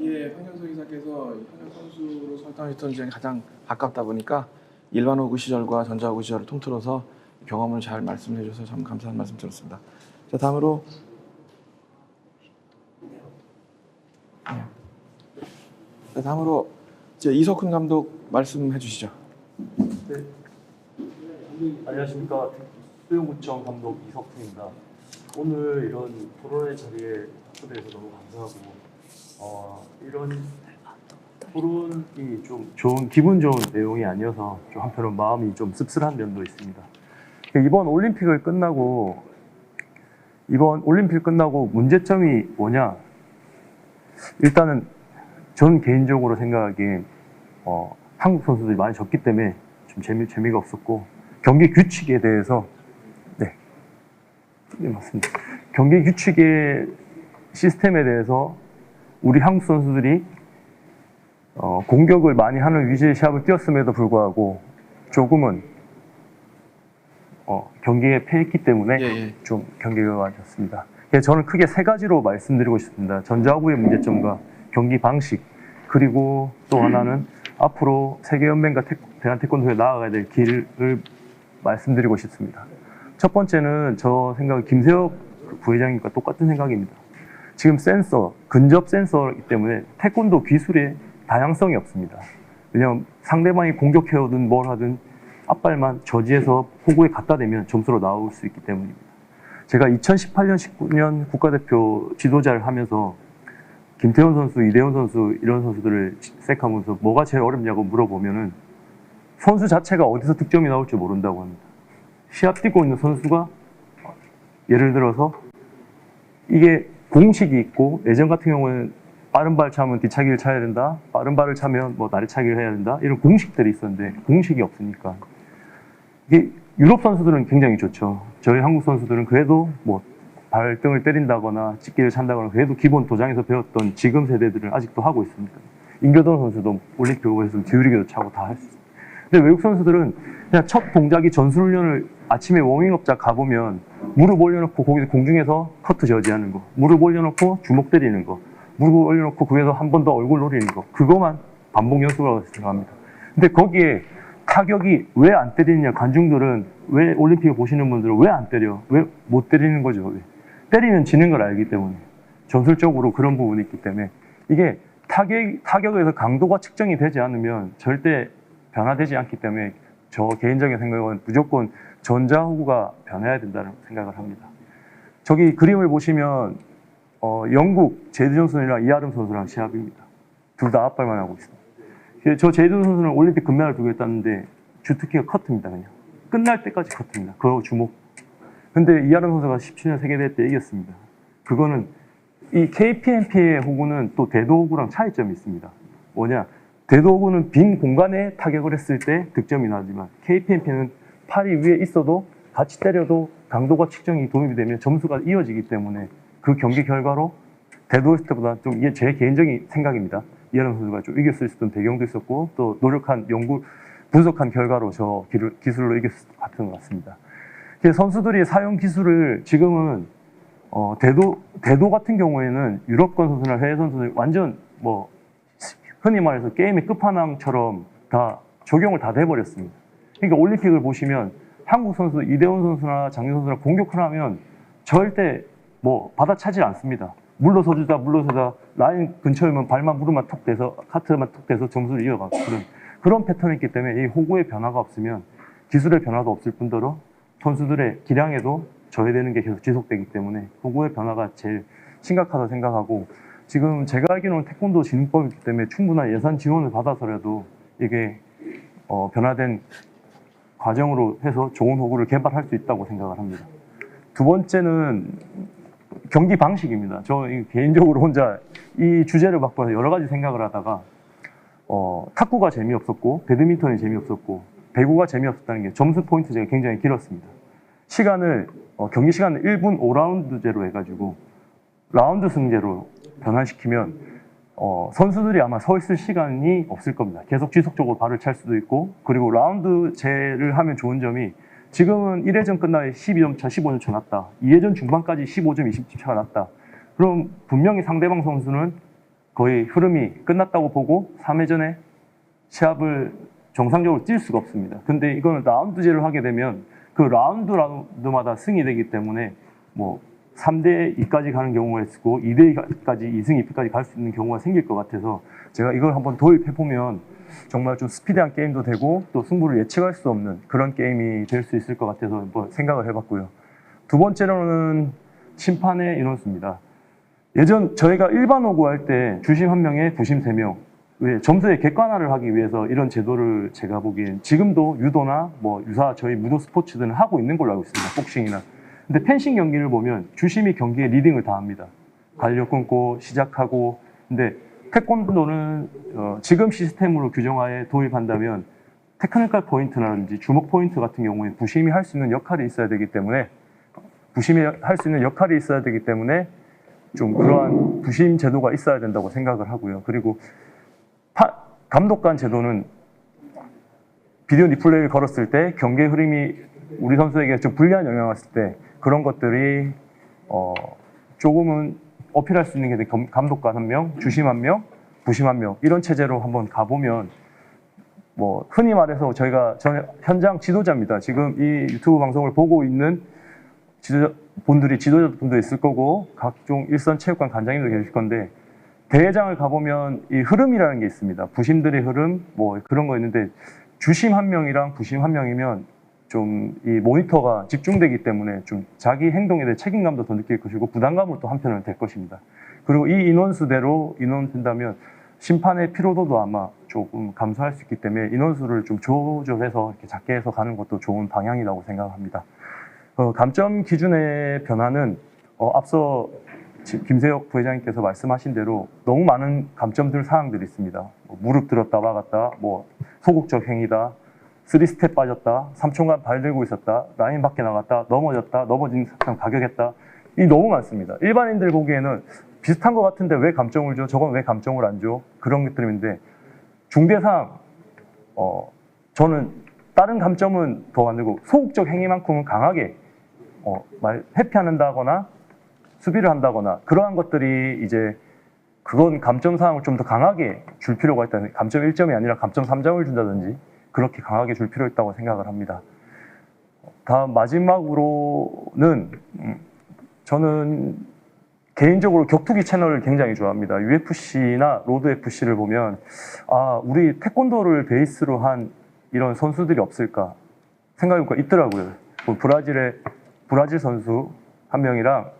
예, 황현석 이사께서 현역 선수로 설정했던 시간이 가장 가깝다 보니까 일반 호구 시절과 전자 호구 시절을 통틀어서 경험을 잘 말씀해 주셔서 참 감사한 말씀 드렸습니다. 자, 다음으로 이제 이석훈 감독 말씀해 주시죠. 네. 안녕하십니까. 수영구청 감독 이석훈입니다. 오늘 이런 토론의 자리에 초대해서 너무 감사하고 이런 토론이 좀 기분 좋은 내용이 아니어서 좀 한편으로 마음이 좀 씁쓸한 면도 있습니다. 이번 올림픽 끝나고 문제점이 뭐냐? 일단은 전 개인적으로 생각하기엔 한국 선수들이 많이 졌기 때문에 좀 재미가 없었고 경기 규칙에 대해서 네 맞습니다. 경기 규칙의 시스템에 대해서 우리 한국 선수들이 공격을 많이 하는 위주의 시합을 뛰었음에도 불구하고 조금은 경기에 패했기 때문에 좀 경기가 안 좋습니다. 저는 크게 세 가지로 말씀드리고 싶습니다. 전자호구의 문제점과 경기 방식, 그리고 또 하나는 앞으로 세계연맹과 대한태권도에 나아가야 될 길을 말씀드리고 싶습니다. 첫 번째는 저 생각은 김세혁 부회장님과 똑같은 생각입니다. 지금 근접 센서이기 때문에 태권도 기술에 다양성이 없습니다. 왜냐하면 상대방이 공격해오든 뭘 하든 앞발만 저지해서 호구에 갖다 대면 점수로 나올 수 있기 때문입니다. 제가 2018년, 19년 국가대표 지도자를 하면서 김태훈 선수, 이대훈 선수 이런 선수들을 색하면서 뭐가 제일 어렵냐고 물어보면은 선수 자체가 어디서 득점이 나올지 모른다고 합니다. 시합 뛰고 있는 선수가 예를 들어서 이게 공식이 있고 예전 같은 경우에는 빠른 발 차면 뒤차기를 차야 된다, 빠른 발을 차면 뭐 나리차기를 해야 된다 이런 공식들이 있었는데 공식이 없으니까 이게 유럽 선수들은 굉장히 좋죠. 저희 한국 선수들은 그래도 뭐 발등을 때린다거나 찍기를 찬다거나 그래도 기본 도장에서 배웠던 지금 세대들은 아직도 하고 있습니다. 임교동 선수도 올림픽 오고에서 뒤우리기도 차고 다 할 수 있어요. 근데 외국 선수들은 그냥 첫 동작이 전술훈련을 아침에 워밍업장 가보면 무릎 올려놓고 거기서 공중에서 커트 저지하는 거, 무릎 올려놓고 주먹 때리는 거, 무릎 올려놓고 거기서 한 번 더 얼굴 노리는 거, 그거만 반복 연습이라고 생각합니다. 근데 거기에 타격이 왜 안 때리느냐, 관중들은 왜 올림픽을 보시는 분들은 왜 안 때려? 왜 못 때리는 거죠? 왜? 때리면 지는 걸 알기 때문에 전술적으로 그런 부분이 있기 때문에 이게 타격에서 강도가 측정이 되지 않으면 절대 변화되지 않기 때문에 저 개인적인 생각은 무조건 전자호구가 변해야 된다는 생각을 합니다. 저기 그림을 보시면 영국 제드 존슨이랑 이아름 선수랑 시합입니다. 둘 다 앞발만 하고 있습니다. 저 제드 선수는 올림픽 금메달 2개 땄는데 주특기가 커트입니다. 그냥 끝날 때까지 커트입니다. 그리고 주목. 근데 이아름 선수가 17년 세계대회 때 이겼습니다. 그거는 이 KPMP의 호구는 또 대도 호구랑 차이점이 있습니다. 뭐냐? 대도 호구는 빈 공간에 타격을 했을 때 득점이 나지만 KPMP는 팔이 위에 있어도 같이 때려도 강도가 측정이 도움이 되면 점수가 이어지기 때문에 그 경기 결과로 대도 했을 때보다 좀 이게 제 개인적인 생각입니다. 이아름 선수가 좀 이겼을 수 있던 배경도 있었고 또 노력한 분석한 결과로 저 기술로 이겼을 것 같은 것 같습니다. 선수들이 사용 기술을 지금은 대도 같은 경우에는 유럽권 선수나 해외 선수들 완전 뭐 흔히 말해서 게임의 끝판왕처럼 다 적용을 다 돼버렸습니다. 그러니까 올림픽을 보시면 한국 선수 이대훈 선수나 장윤 선수나 공격을 하면 절대 뭐 받아차지 않습니다. 물러서주다 라인 근처에 오면 발만 무릎만 톡 대서 카트만 톡 대서 점수를 이어가고 그런 패턴이 있기 때문에 이 호구의 변화가 없으면 기술의 변화도 없을 뿐더러 선수들의 기량에도 저해되는 게 계속 지속되기 때문에 호구의 변화가 제일 심각하다고 생각하고 지금 제가 알기로는 태권도 진흥법이기 때문에 충분한 예산 지원을 받아서라도 이게 변화된 과정으로 해서 좋은 호구를 개발할 수 있다고 생각을 합니다. 두 번째는 경기 방식입니다. 저 개인적으로 혼자 이 주제를 맡고 여러 가지 생각을 하다가 탁구가 재미없었고 배드민턴이 재미없었고 배구가 재미없었다는 게 점수 포인트제가 굉장히 길었습니다. 경기 시간을 1분 5라운드제로 해가지고 라운드 승제로 변환시키면 선수들이 아마 서 있을 시간이 없을 겁니다. 계속 지속적으로 발을 찰 수도 있고 그리고 라운드제를 하면 좋은 점이 지금은 1회전 끝나에 12점 차, 15점 차 났다. 2회전 중반까지 15점, 20점 차가 났다. 그럼 분명히 상대방 선수는 거의 흐름이 끝났다고 보고 3회전에 시합을 정상적으로 뛸 수가 없습니다. 근데 이거는 라운드제를 하게 되면 그 라운드마다 승이 되기 때문에 뭐 3대2까지 가는 경우가 있고 2대2까지 2승 2패까지 갈 수 있는 경우가 생길 것 같아서 제가 이걸 한번 도입해보면 정말 좀 스피디한 게임도 되고 또 승부를 예측할 수 없는 그런 게임이 될 수 있을 것 같아서 한번 생각을 해봤고요. 두 번째로는 심판의 인원수입니다. 예전 저희가 일반 호구 할 때 주심 1명에 부심 3명 점수의 객관화를 하기 위해서 이런 제도를 제가 보기엔 지금도 유도나 뭐 유사 저희 무도 스포츠들은 하고 있는 걸로 알고 있습니다. 복싱이나. 근데 펜싱 경기를 보면 주심이 경기에 리딩을 다 합니다. 관력 끊고 시작하고. 근데 태권도는 지금 시스템으로 규정하에 도입한다면 테크니컬 포인트라든지 주먹 포인트 같은 경우에 부심이 할 수 있는 역할이 있어야 되기 때문에 좀 그러한 부심 제도가 있어야 된다고 생각을 하고요. 그리고 감독관 제도는 비디오 리플레이를 걸었을 때 경기의 흐름이 우리 선수에게 좀 불리한 영향을 왔을 때 그런 것들이 조금은 어필할 수 있는 게 감독관 1명, 주심 1명, 부심 1명 이런 체제로 한번 가보면 뭐 흔히 말해서 저는 현장 지도자입니다. 지금 이 유튜브 방송을 보고 있는 지도자분도 있을 거고 각종 일선 체육관 관장님도 계실 건데 대회장을 가보면 이 흐름이라는 게 있습니다. 부심들의 흐름 뭐 그런 거 있는데 주심 1명이랑 부심 1명이면 좀 이 모니터가 집중되기 때문에 좀 자기 행동에 대해 책임감도 더 느낄 것이고 부담감을 또 한편으로 될 것입니다. 그리고 이 인원수대로 인원된다면 심판의 피로도도 아마 조금 감소할 수 있기 때문에 인원수를 좀 조절해서 이렇게 작게 해서 가는 것도 좋은 방향이라고 생각합니다. 감점 기준의 변화는 앞서 김세혁 부회장님께서 말씀하신 대로 너무 많은 감점들 사항들이 있습니다. 무릎 들었다 막았다, 뭐 소극적 행위다, 3스텝 빠졌다, 3초간 발 들고 있었다, 라인 밖에 나갔다, 넘어졌다, 넘어진 상황 가격했다. 이 너무 많습니다. 일반인들 보기에는 비슷한 것 같은데 왜 감점을 줘? 저건 왜 감점을 안 줘? 그런 것들인데 중대상 저는 다른 감점은 더 안 들고 소극적 행위만큼은 강하게 회피한다거나 수비를 한다거나 그러한 것들이 이제 그건 감점 사항을 좀 더 강하게 줄 필요가 있다. 감점 1점이 아니라 감점 3점을 준다든지 그렇게 강하게 줄 필요 있다고 생각을 합니다. 다음 마지막으로는 저는 개인적으로 격투기 채널을 굉장히 좋아합니다. UFC나 로드 FC를 보면 우리 태권도를 베이스로 한 이런 선수들이 없을까 생각해보니까 있더라고요. 브라질 선수 1명이랑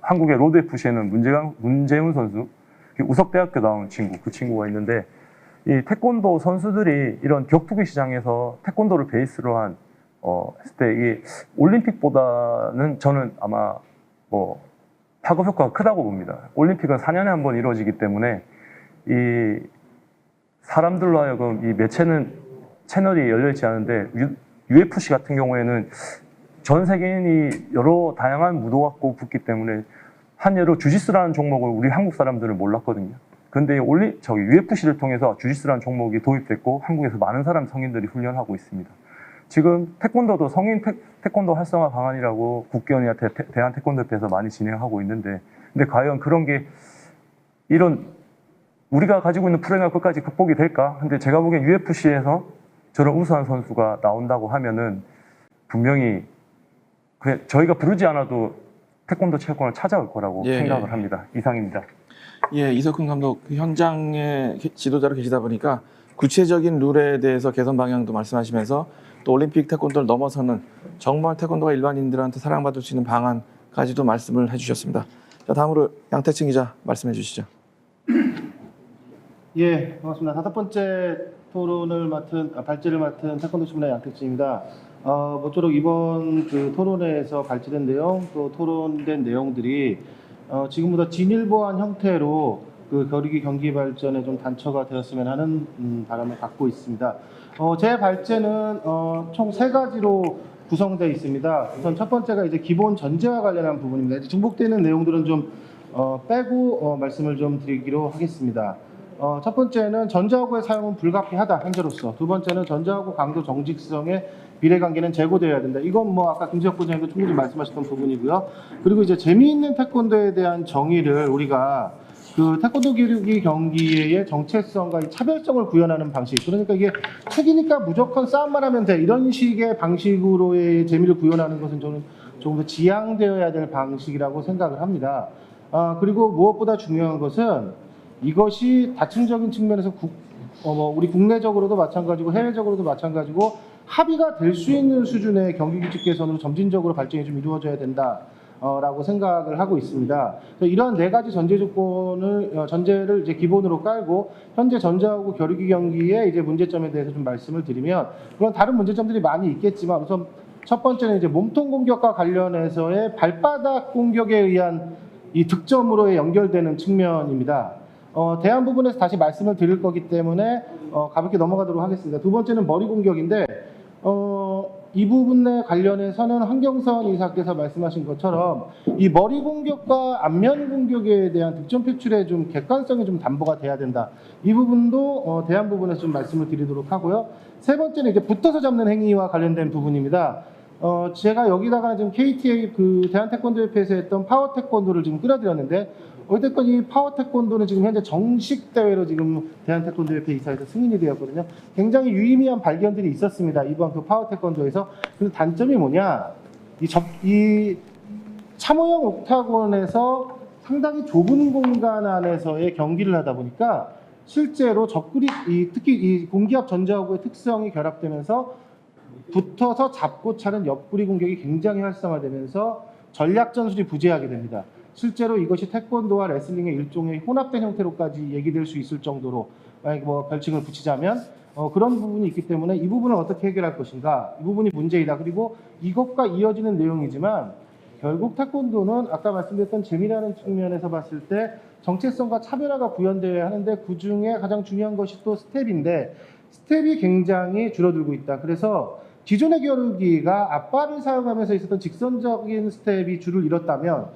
한국의 로드 FC에는 문재훈 선수, 우석대학교 나온 친구, 그 친구가 있는데 이 태권도 선수들이 이런 격투기 시장에서 태권도를 베이스로 한 했을 때 이 올림픽보다는 저는 아마 파급 효과가 크다고 봅니다. 올림픽은 4년에 한 번 이루어지기 때문에 이 사람들로 하여금 이 채널이 열려있지 않은데 UFC 같은 경우에는 전 세계인이 여러 다양한 무도 갖고 붙기 때문에 한 예로 주짓수라는 종목을 우리 한국 사람들은 몰랐거든요. 근데 UFC를 통해서 주짓수라는 종목이 도입됐고 한국에서 많은 성인들이 훈련하고 있습니다. 지금 태권도도 성인 태권도 활성화 방안이라고 국기원이나 대한태권도협회에서 많이 진행하고 있는데 근데 과연 그런 게 이런 우리가 가지고 있는 프로그램 끝까지 극복이 될까? 근데 제가 보기엔 UFC에서 저런 우수한 선수가 나온다고 하면은 분명히 그냥 저희가 부르지 않아도 태권도 체육관을 찾아올 거라고 생각을 합니다. 이상입니다. 예, 이석훈 감독 현장에 지도자로 계시다 보니까 구체적인 룰에 대해서 개선 방향도 말씀하시면서 또 올림픽 태권도를 넘어서는 정말 태권도가 일반인들한테 사랑받을 수 있는 방안까지도 말씀을 해주셨습니다. 자, 다음으로 양태칭 기자 말씀해 주시죠. 예, 반갑습니다. 다섯 번째 발제를 맡은 태권도 신문의 양택진입니다. 모쪼록 이번 그 토론회에서 발제된 내용, 또 토론된 내용들이 지금보다 진일보한 형태로 그 겨루기 경기 발전에 좀 단초가 되었으면 하는 바람을 갖고 있습니다. 제 발제는 총 3가지로 구성되어 있습니다. 우선 첫 번째가 이제 기본 전제와 관련한 부분입니다. 중복되는 내용들은 좀 빼고 말씀을 좀 드리기로 하겠습니다. 첫 번째는 전자하고의 사용은 불가피하다 현재로서. 두 번째는 전자하고 강도 정직성의 비례관계는 제고되어야 된다. 이건 뭐 아까 김지혁 부장님도 충분히 말씀하셨던 부분이고요. 그리고 이제 재미있는 태권도에 대한 정의를 우리가 그 태권도 기르기 경기의 정체성과 이 차별성을 구현하는 방식. 그러니까 이게 책이니까 무조건 싸움만 하면 돼. 이런 식의 방식으로의 재미를 구현하는 것은 저는 조금 더 지양되어야 될 방식이라고 생각을 합니다. 그리고 무엇보다 중요한 것은 이것이 다층적인 측면에서 우리 국내적으로도 마찬가지고 해외적으로도 마찬가지고 합의가 될 수 있는 수준의 경기 규칙 개선으로 점진적으로 발전이 좀 이루어져야 된다라고 생각을 하고 있습니다. 이러한 4가지 전제를 이제 기본으로 깔고 현재 전자하고 겨루기 경기의 이제 문제점에 대해서 좀 말씀을 드리면, 물론 다른 문제점들이 많이 있겠지만 우선 첫 번째는 이제 몸통 공격과 관련해서의 발바닥 공격에 의한 이 득점으로의 연결되는 측면입니다. 대한 부분에서 다시 말씀을 드릴 거기 때문에 가볍게 넘어가도록 하겠습니다. 두 번째는 머리 공격인데 이 부분에 관련해서는 황경선 이사께서 말씀하신 것처럼 이 머리 공격과 안면 공격에 대한 득점 표출의 좀 객관성이 좀 담보가 돼야 된다. 이 부분도 대한 부분에서 좀 말씀을 드리도록 하고요. 세 번째는 이제 붙어서 잡는 행위와 관련된 부분입니다. 제가 여기다가 지금 KTA 그 대한태권도협회에서 했던 파워 태권도를 지금 끌어들였는데, 어쨌든 이 파워 태권도는 지금 현재 정식 대회로 지금 대한태권도협회 이사에서 승인이 되었거든요. 굉장히 유의미한 발견들이 있었습니다. 이번 그 파워 태권도에서. 근데 단점이 뭐냐? 이 참호형 옥타곤에서 상당히 좁은 공간 안에서의 경기를 하다 보니까 실제로 특히 이 공기압 전자하고의 특성이 결합되면서 붙어서 잡고 차는 옆구리 공격이 굉장히 활성화되면서 전략 전술이 부재하게 됩니다. 실제로 이것이 태권도와 레슬링의 일종의 혼합된 형태로까지 얘기될 수 있을 정도로, 만약에 뭐 별칭을 붙이자면 그런 부분이 있기 때문에 이 부분을 어떻게 해결할 것인가, 이 부분이 문제이다. 그리고 이것과 이어지는 내용이지만 결국 태권도는 아까 말씀드렸던 재미라는 측면에서 봤을 때 정체성과 차별화가 구현되어야 하는데, 그중에 가장 중요한 것이 또 스텝인데 스텝이 굉장히 줄어들고 있다. 그래서 기존의 겨루기가 앞발을 사용하면서 있었던 직선적인 스텝이 줄을 잃었다면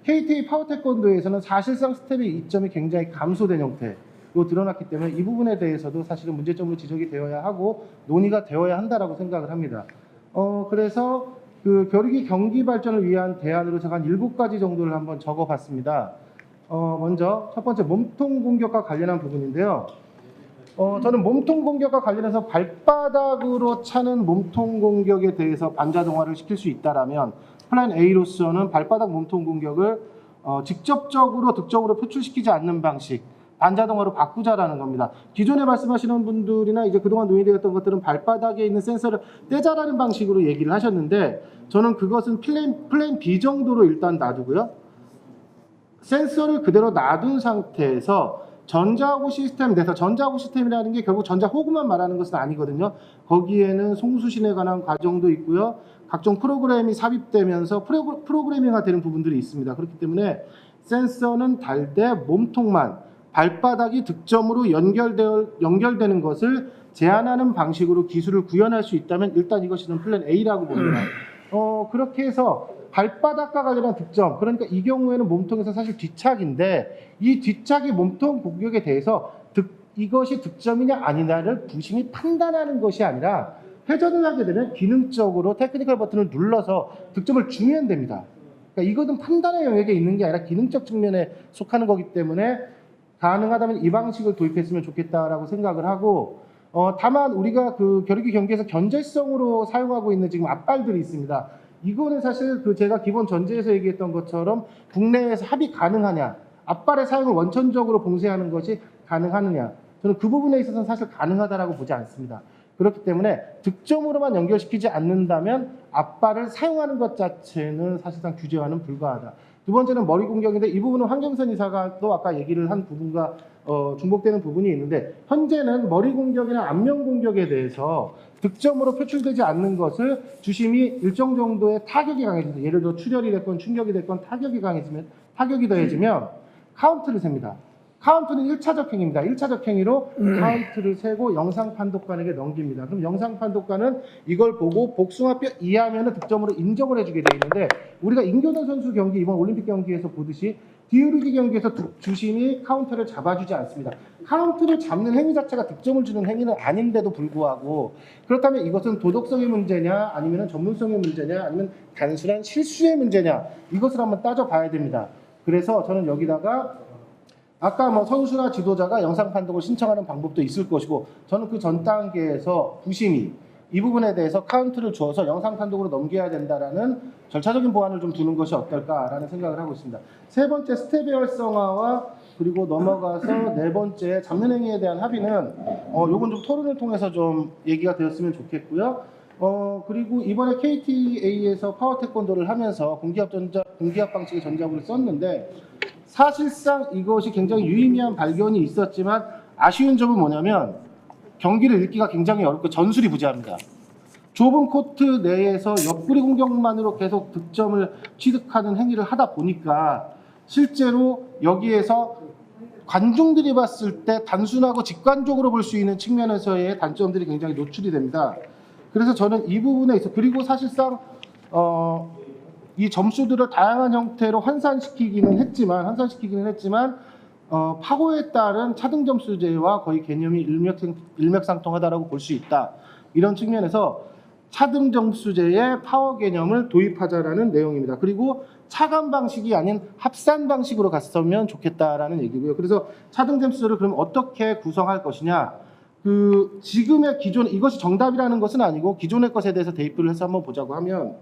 KTA 파워 태권도에서는 사실상 스텝의 이점이 굉장히 감소된 형태로 드러났기 때문에 이 부분에 대해서도 사실은 문제점으로 지적이 되어야 하고 논의가 되어야 한다라고 생각을 합니다. 그래서 그 겨루기 경기 발전을 위한 대안으로 제가 한 7가지 정도를 한번 적어봤습니다. 먼저 첫 번째 몸통 공격과 관련한 부분인데요. 저는 몸통 공격과 관련해서 발바닥으로 차는 몸통 공격에 대해서 반자동화를 시킬 수 있다라면 플랜 A로서는 발바닥 몸통 공격을 직접적으로 득점으로 표출시키지 않는 방식, 반자동화로 바꾸자라는 겁니다. 기존에 말씀하시는 분들이나 이제 그동안 논의되었던 것들은 발바닥에 있는 센서를 떼자라는 방식으로 얘기를 하셨는데, 저는 그것은 플랜 B 정도로 일단 놔두고요. 센서를 그대로 놔둔 상태에서 전자호구 시스템 내에서, 전자호구 시스템이라는 게 결국 전자호구만 말하는 것은 아니거든요. 거기에는 송수신에 관한 과정도 있고요. 각종 프로그램이 삽입되면서 프로그래밍화 되는 부분들이 있습니다. 그렇기 때문에 센서는 달되 몸통만, 발바닥이 득점으로 연결되는 것을 제한하는 방식으로 기술을 구현할 수 있다면 일단 이것이 플랜 A라고 봅니다. 그렇게 해서 발바닥과 관련한 득점, 그러니까 이 경우에는 몸통에서 사실 뒤착인데 이 뒤착이 몸통 공격에 대해서 이것이 득점이냐 아니냐를 부심히 판단하는 것이 아니라 회전을 하게 되면 기능적으로 테크니컬 버튼을 눌러서 득점을 주면 됩니다. 그러니까 이것은 판단의 영역에 있는 게 아니라 기능적 측면에 속하는 거기 때문에 가능하다면 이 방식을 도입했으면 좋겠다라고 생각을 하고, 다만 우리가 그 겨루기 경기에서 견제성으로 사용하고 있는 지금 앞발들이 있습니다. 이거는 사실 그 제가 기본 전제에서 얘기했던 것처럼 국내에서 합의 가능하냐, 앞발의 사용을 원천적으로 봉쇄하는 것이 가능하느냐, 저는 그 부분에 있어서는 사실 가능하다라고 보지 않습니다. 그렇기 때문에 득점으로만 연결시키지 않는다면 앞발을 사용하는 것 자체는 사실상 규제와는 불가하다. 두 번째는 머리 공격인데 이 부분은 황경선 이사가 또 아까 얘기를 한 부분과 중복되는 부분이 있는데, 현재는 머리 공격이나 안면 공격에 대해서 득점으로 표출되지 않는 것을 주심이 일정 정도의 타격이 강해집니다. 예를 들어 출혈이 됐건 충격이 됐건 타격이 더해지면 카운트를 셉니다. 카운트는 1차적 행위입니다. 1차적 행위로 카운트를 세고 영상 판독관에게 넘깁니다. 그럼 영상 판독관은 이걸 보고 복숭아뼈 이하면 득점으로 인정을 해주게 되어 있는데, 우리가 임교동 선수 경기 이번 올림픽 경기에서 보듯이 디우르기 경기에서 주심이 카운터를 잡아주지 않습니다. 카운트를 잡는 행위 자체가 득점을 주는 행위는 아닌데도 불구하고, 그렇다면 이것은 도덕성의 문제냐 아니면 전문성의 문제냐 아니면 단순한 실수의 문제냐, 이것을 한번 따져봐야 됩니다. 그래서 저는 여기다가 아까 뭐 선수나 지도자가 영상 판독을 신청하는 방법도 있을 것이고, 저는 그 전 단계에서 부심이 이 부분에 대해서 카운트를 주어서 영상 판독으로 넘겨야 된다라는 절차적인 보완을 좀 두는 것이 어떨까라는 생각을 하고 있습니다. 세 번째 스텝의 활성화와 그리고 넘어가서 네 번째 잡는 행위에 대한 합의는 요건 좀 토론을 통해서 좀 얘기가 되었으면 좋겠고요. 그리고 이번에 KTA에서 파워 태권도를 하면서 공기압 방식의 전자구를 썼는데, 사실상 이것이 굉장히 유의미한 발견이 있었지만 아쉬운 점은 뭐냐면 경기를 읽기가 굉장히 어렵고 전술이 부재합니다. 좁은 코트 내에서 옆구리 공격만으로 계속 득점을 취득하는 행위를 하다 보니까 실제로 여기에서 관중들이 봤을 때 단순하고 직관적으로 볼 수 있는 측면에서의 단점들이 굉장히 노출이 됩니다. 그래서 저는 이 부분에 있어, 그리고 사실상 이 점수들을 다양한 형태로 환산시키기는 했지만 파고에 따른 차등 점수제와 거의 개념이 일맥상통하다라고 볼 수 있다. 이런 측면에서 차등 점수제의 파워 개념을 도입하자라는 내용입니다. 그리고 차감 방식이 아닌 합산 방식으로 갔으면 좋겠다라는 얘기고요. 그래서 차등 점수제를 그럼 어떻게 구성할 것이냐? 그 지금의 기존, 이것이 정답이라는 것은 아니고 기존의 것에 대해서 대입을 해서 한번 보자고 하면,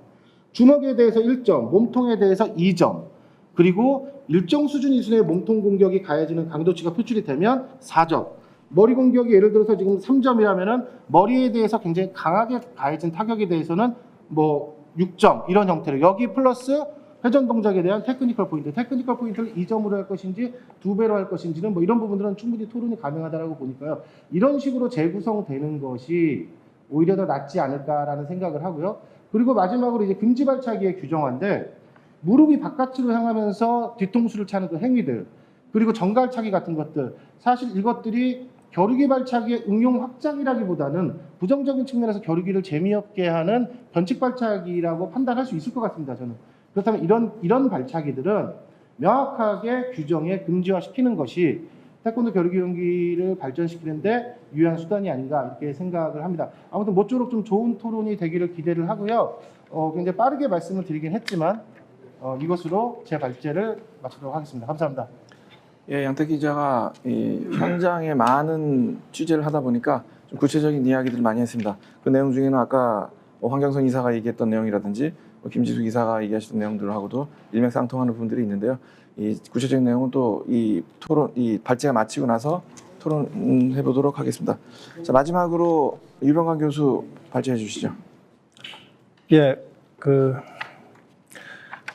주먹에 대해서 1점, 몸통에 대해서 2점, 그리고 일정 수준 이상의 몸통 공격이 가해지는 강도치가 표출이 되면 4점, 머리 공격이 예를 들어서 지금 3점이라면은 머리에 대해서 굉장히 강하게 가해진 타격에 대해서는 뭐 6점, 이런 형태로, 여기 플러스 회전 동작에 대한 테크니컬 포인트를 2점으로 할 것인지 2배로 할 것인지는 뭐 이런 부분들은 충분히 토론이 가능하다라고 보니까요. 이런 식으로 재구성되는 것이 오히려 더 낫지 않을까라는 생각을 하고요. 그리고 마지막으로 이제 금지 발차기의 규정화인데, 무릎이 바깥으로 향하면서 뒤통수를 차는 그 행위들, 그리고 정갈차기 같은 것들, 사실 이것들이 겨루기 발차기의 응용 확장이라기보다는 부정적인 측면에서 겨루기를 재미없게 하는 변칙 발차기라고 판단할 수 있을 것 같습니다. 저는 그렇다면 이런 발차기들은 명확하게 규정에 금지화시키는 것이 태권도 겨루기 경기를 발전시키는데 유효한 수단이 아닌가, 이렇게 생각을 합니다. 아무튼 모쪼록 좀 좋은 토론이 되기를 기대를 하고요. 굉장히 빠르게 말씀을 드리긴 했지만 이것으로 제 발제를 마치도록 하겠습니다. 감사합니다. 예, 양택 기자가 이 현장에 많은 취재를 하다 보니까 좀 구체적인 이야기들을 많이 했습니다. 그 내용 중에는 아까 황경선 이사가 얘기했던 내용이라든지 김지숙 이사가 얘기하셨던 내용들하고도 일맥상통하는 부분들이 있는데요. 이 구체적인 내용은 또 이 토론, 이 발제가 마치고 나서 토론해 보도록 하겠습니다. 자, 마지막으로 유병관 교수 발제해 주시죠. 예, 그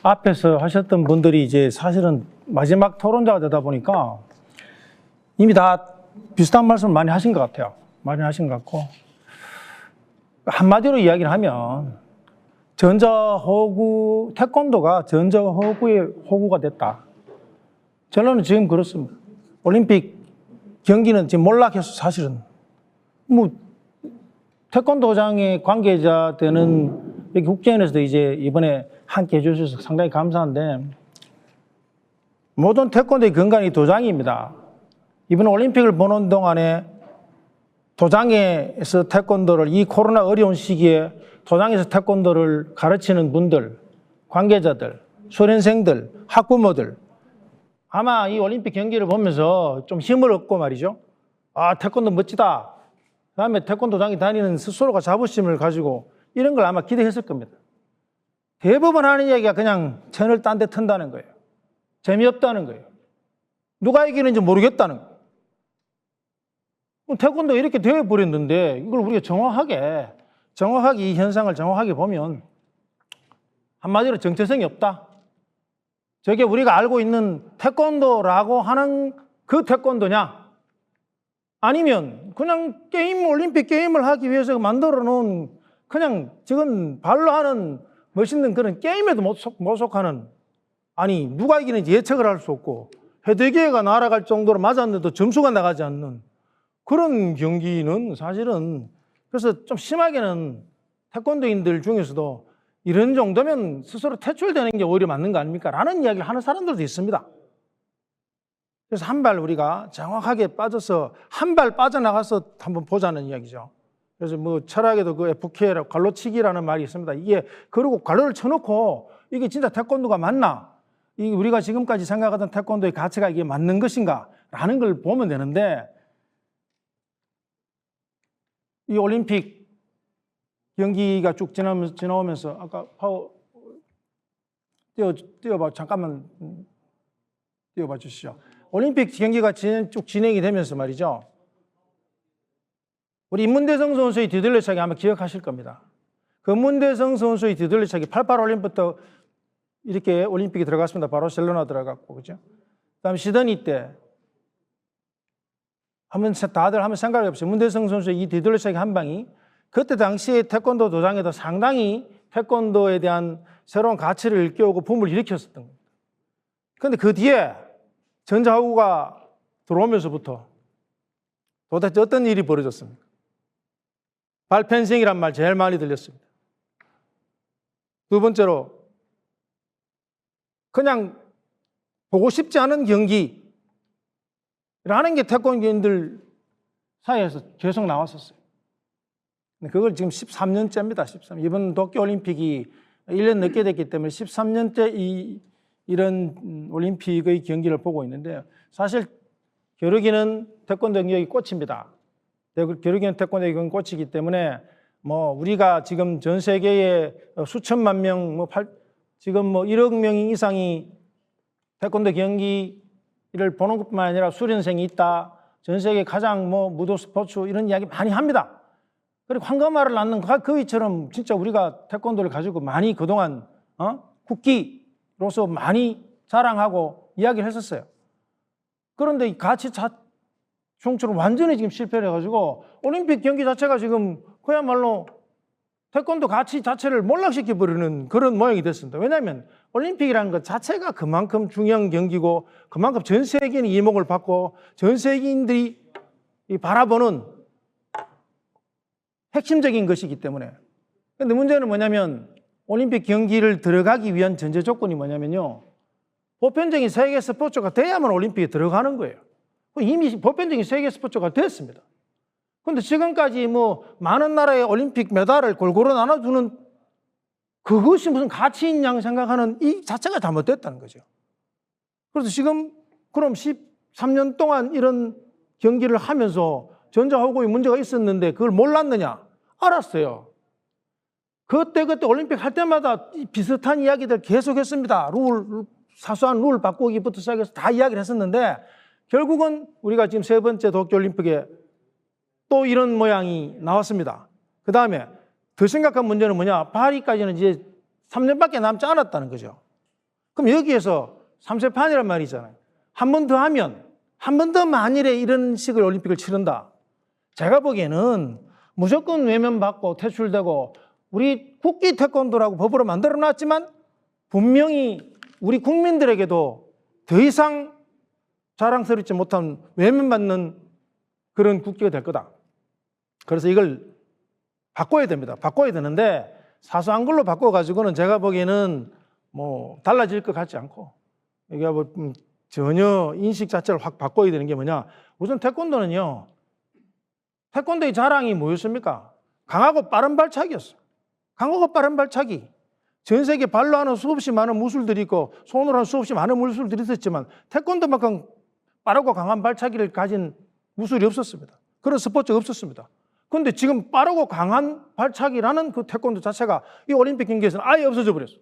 앞에서 하셨던 분들이 이제 사실은 마지막 토론자가 되다 보니까 이미 다 비슷한 말씀을 많이 하신 것 같아요. 많이 하신 것 같고, 한마디로 이야기를 하면 전자호구, 태권도가 전자호구의 호구가 됐다. 저는 지금 그렇습니다. 올림픽 경기는 지금 몰락해서 사실은 뭐 태권도장의 관계자 되는 여기 국제연에서도 이제 이번에 함께 해주셔서 상당히 감사한데, 모든 태권도의 근간이 도장입니다. 이번 올림픽을 보는 동안에 도장에서 태권도를, 이 코로나 어려운 시기에 도장에서 태권도를 가르치는 분들, 관계자들, 수련생들, 학부모들, 아마 이 올림픽 경기를 보면서 좀 힘을 얻고 말이죠. 아, 태권도 멋지다. 그다음에 태권도장에 다니는 스스로가 자부심을 가지고 이런 걸 아마 기대했을 겁니다. 대부분 하는 이야기가 그냥 채널 딴 데 튼다는 거예요. 재미없다는 거예요. 누가 이기는지 모르겠다는 거예요. 태권도가 이렇게 되어버렸는데 이걸 우리가 정확하게 이 현상을 정확하게 보면 한마디로 정체성이 없다. 저게 우리가 알고 있는 태권도라고 하는 그 태권도냐? 아니면 그냥 올림픽 게임을 하기 위해서 만들어 놓은 그냥 지금 발로 하는 멋있는 그런 게임에도 못 속하는, 아니 누가 이기는지 예측을 할 수 없고 해대기회가 날아갈 정도로 맞았는데도 점수가 나가지 않는 그런 경기는 사실은, 그래서 좀 심하게는 태권도인들 중에서도 이런 정도면 스스로 퇴출되는 게 오히려 맞는 거 아닙니까? 라는 이야기를 하는 사람들도 있습니다. 그래서 한 발 우리가 정확하게 빠져서 한 발 빠져나가서 한번 보자는 이야기죠. 그래서 뭐 철학에도 그 FK라고 갈로치기라는 말이 있습니다. 이게 그리고 갈로를 쳐놓고 이게 진짜 태권도가 맞나? 이 우리가 지금까지 생각하던 태권도의 가치가 이게 맞는 것인가? 라는 걸 보면 되는데, 이 올림픽 경기가 쭉 지나오면서 아까 잠깐만 띄워봐 주시죠. 올림픽 경기가 쭉 진행이 되면서 말이죠. 우리 임문대성 선수의 뒤돌려차기 아마 기억하실 겁니다. 그 임문대성 선수의 뒤돌려차기 88 올림픽부터 이렇게 올림픽에 들어갔습니다. 바르셀로나 들어갔고, 그죠? 그다음 시드니 때 다들 한번 생각해 보세요. 임문대성 선수의 이 뒤돌려차기 한 방이 그때 당시에 태권도 도장에도 상당히 태권도에 대한 새로운 가치를 일깨우고 붐을 일으켰었던 겁니다. 그런데 그 뒤에 전자호구가 들어오면서부터 도대체 어떤 일이 벌어졌습니까? 발펜싱이란 말 제일 많이 들렸습니다. 두 번째로 그냥 보고 싶지 않은 경기라는 게 태권도인들 사이에서 계속 나왔었어요. 그걸 지금 13년째입니다. 13. 이번 도쿄올림픽이 1년 늦게 됐기 때문에 13년째 이런 올림픽의 경기를 보고 있는데, 사실 겨루기는 태권도 경기의 꽃입니다. 겨루기는 태권도 경기 꽃이기 때문에 뭐 우리가 지금 전 세계에 수천만 명, 지금 뭐 1억 명 이상이 태권도 경기를 보는 것뿐만 아니라 수련생이 있다. 전 세계 가장 무도 스포츠 이런 이야기 많이 합니다. 그리고 황금알을 낳는 그이처럼 진짜 우리가 태권도를 가지고 많이 그동안 국기로서 많이 자랑하고 이야기를 했었어요. 그런데 이 가치 총처럼 완전히 지금 실패를 해가지고 올림픽 경기 자체가 지금 그야말로 태권도 가치 자체를 몰락시켜버리는 그런 모양이 됐습니다. 왜냐하면 올림픽이라는 것 자체가 그만큼 중요한 경기고 그만큼 전 세계인이 이목을 받고 전 세계인들이 바라보는 핵심적인 것이기 때문에. 그런데 문제는 뭐냐면 올림픽 경기를 들어가기 위한 전제 조건이 뭐냐면요. 보편적인 세계 스포츠가 돼야만 올림픽에 들어가는 거예요. 이미 보편적인 세계 스포츠가 됐습니다. 그런데 지금까지 많은 나라의 올림픽 메달을 골고루 나눠주는 그것이 무슨 가치인 양 생각하는 이 자체가 잘못됐다는 거죠. 그래서 지금 그럼 13년 동안 이런 경기를 하면서 전자호구에 문제가 있었는데 그걸 몰랐느냐? 알았어요. 그때 올림픽 할 때마다 비슷한 이야기들 계속했습니다. 사소한 룰 바꾸기부터 시작해서 다 이야기를 했었는데 결국은 우리가 지금 세 번째 도쿄올림픽에 또 이런 모양이 나왔습니다. 그 다음에 더 심각한 문제는 뭐냐? 파리까지는 이제 3년밖에 남지 않았다는 거죠. 그럼 여기에서 3세판이란 말이잖아요. 한 번 더 하면, 한 번 더 만일에 이런 식의 올림픽을 치른다. 제가 보기에는 무조건 외면받고 퇴출되고 우리 국기 태권도라고 법으로 만들어놨지만 분명히 우리 국민들에게도 더 이상 자랑스럽지 못한 외면받는 그런 국기가 될 거다. 그래서 이걸 바꿔야 됩니다. 바꿔야 되는데 사소한 걸로 바꿔가지고는 제가 보기에는 달라질 것 같지 않고 이게 전혀 인식 자체를 확 바꿔야 되는 게 뭐냐. 우선 태권도는요. 태권도의 자랑이 뭐였습니까? 강하고 빠른 발차기였어요. 강하고 빠른 발차기. 전 세계 발로 하는 수없이 많은 무술들이 있고 손으로 하는 수없이 많은 무술들이 있었지만 태권도만큼 빠르고 강한 발차기를 가진 무술이 없었습니다. 그런 스포츠가 없었습니다. 근데 지금 빠르고 강한 발차기라는 그 태권도 자체가 이 올림픽 경기에서는 아예 없어져 버렸어.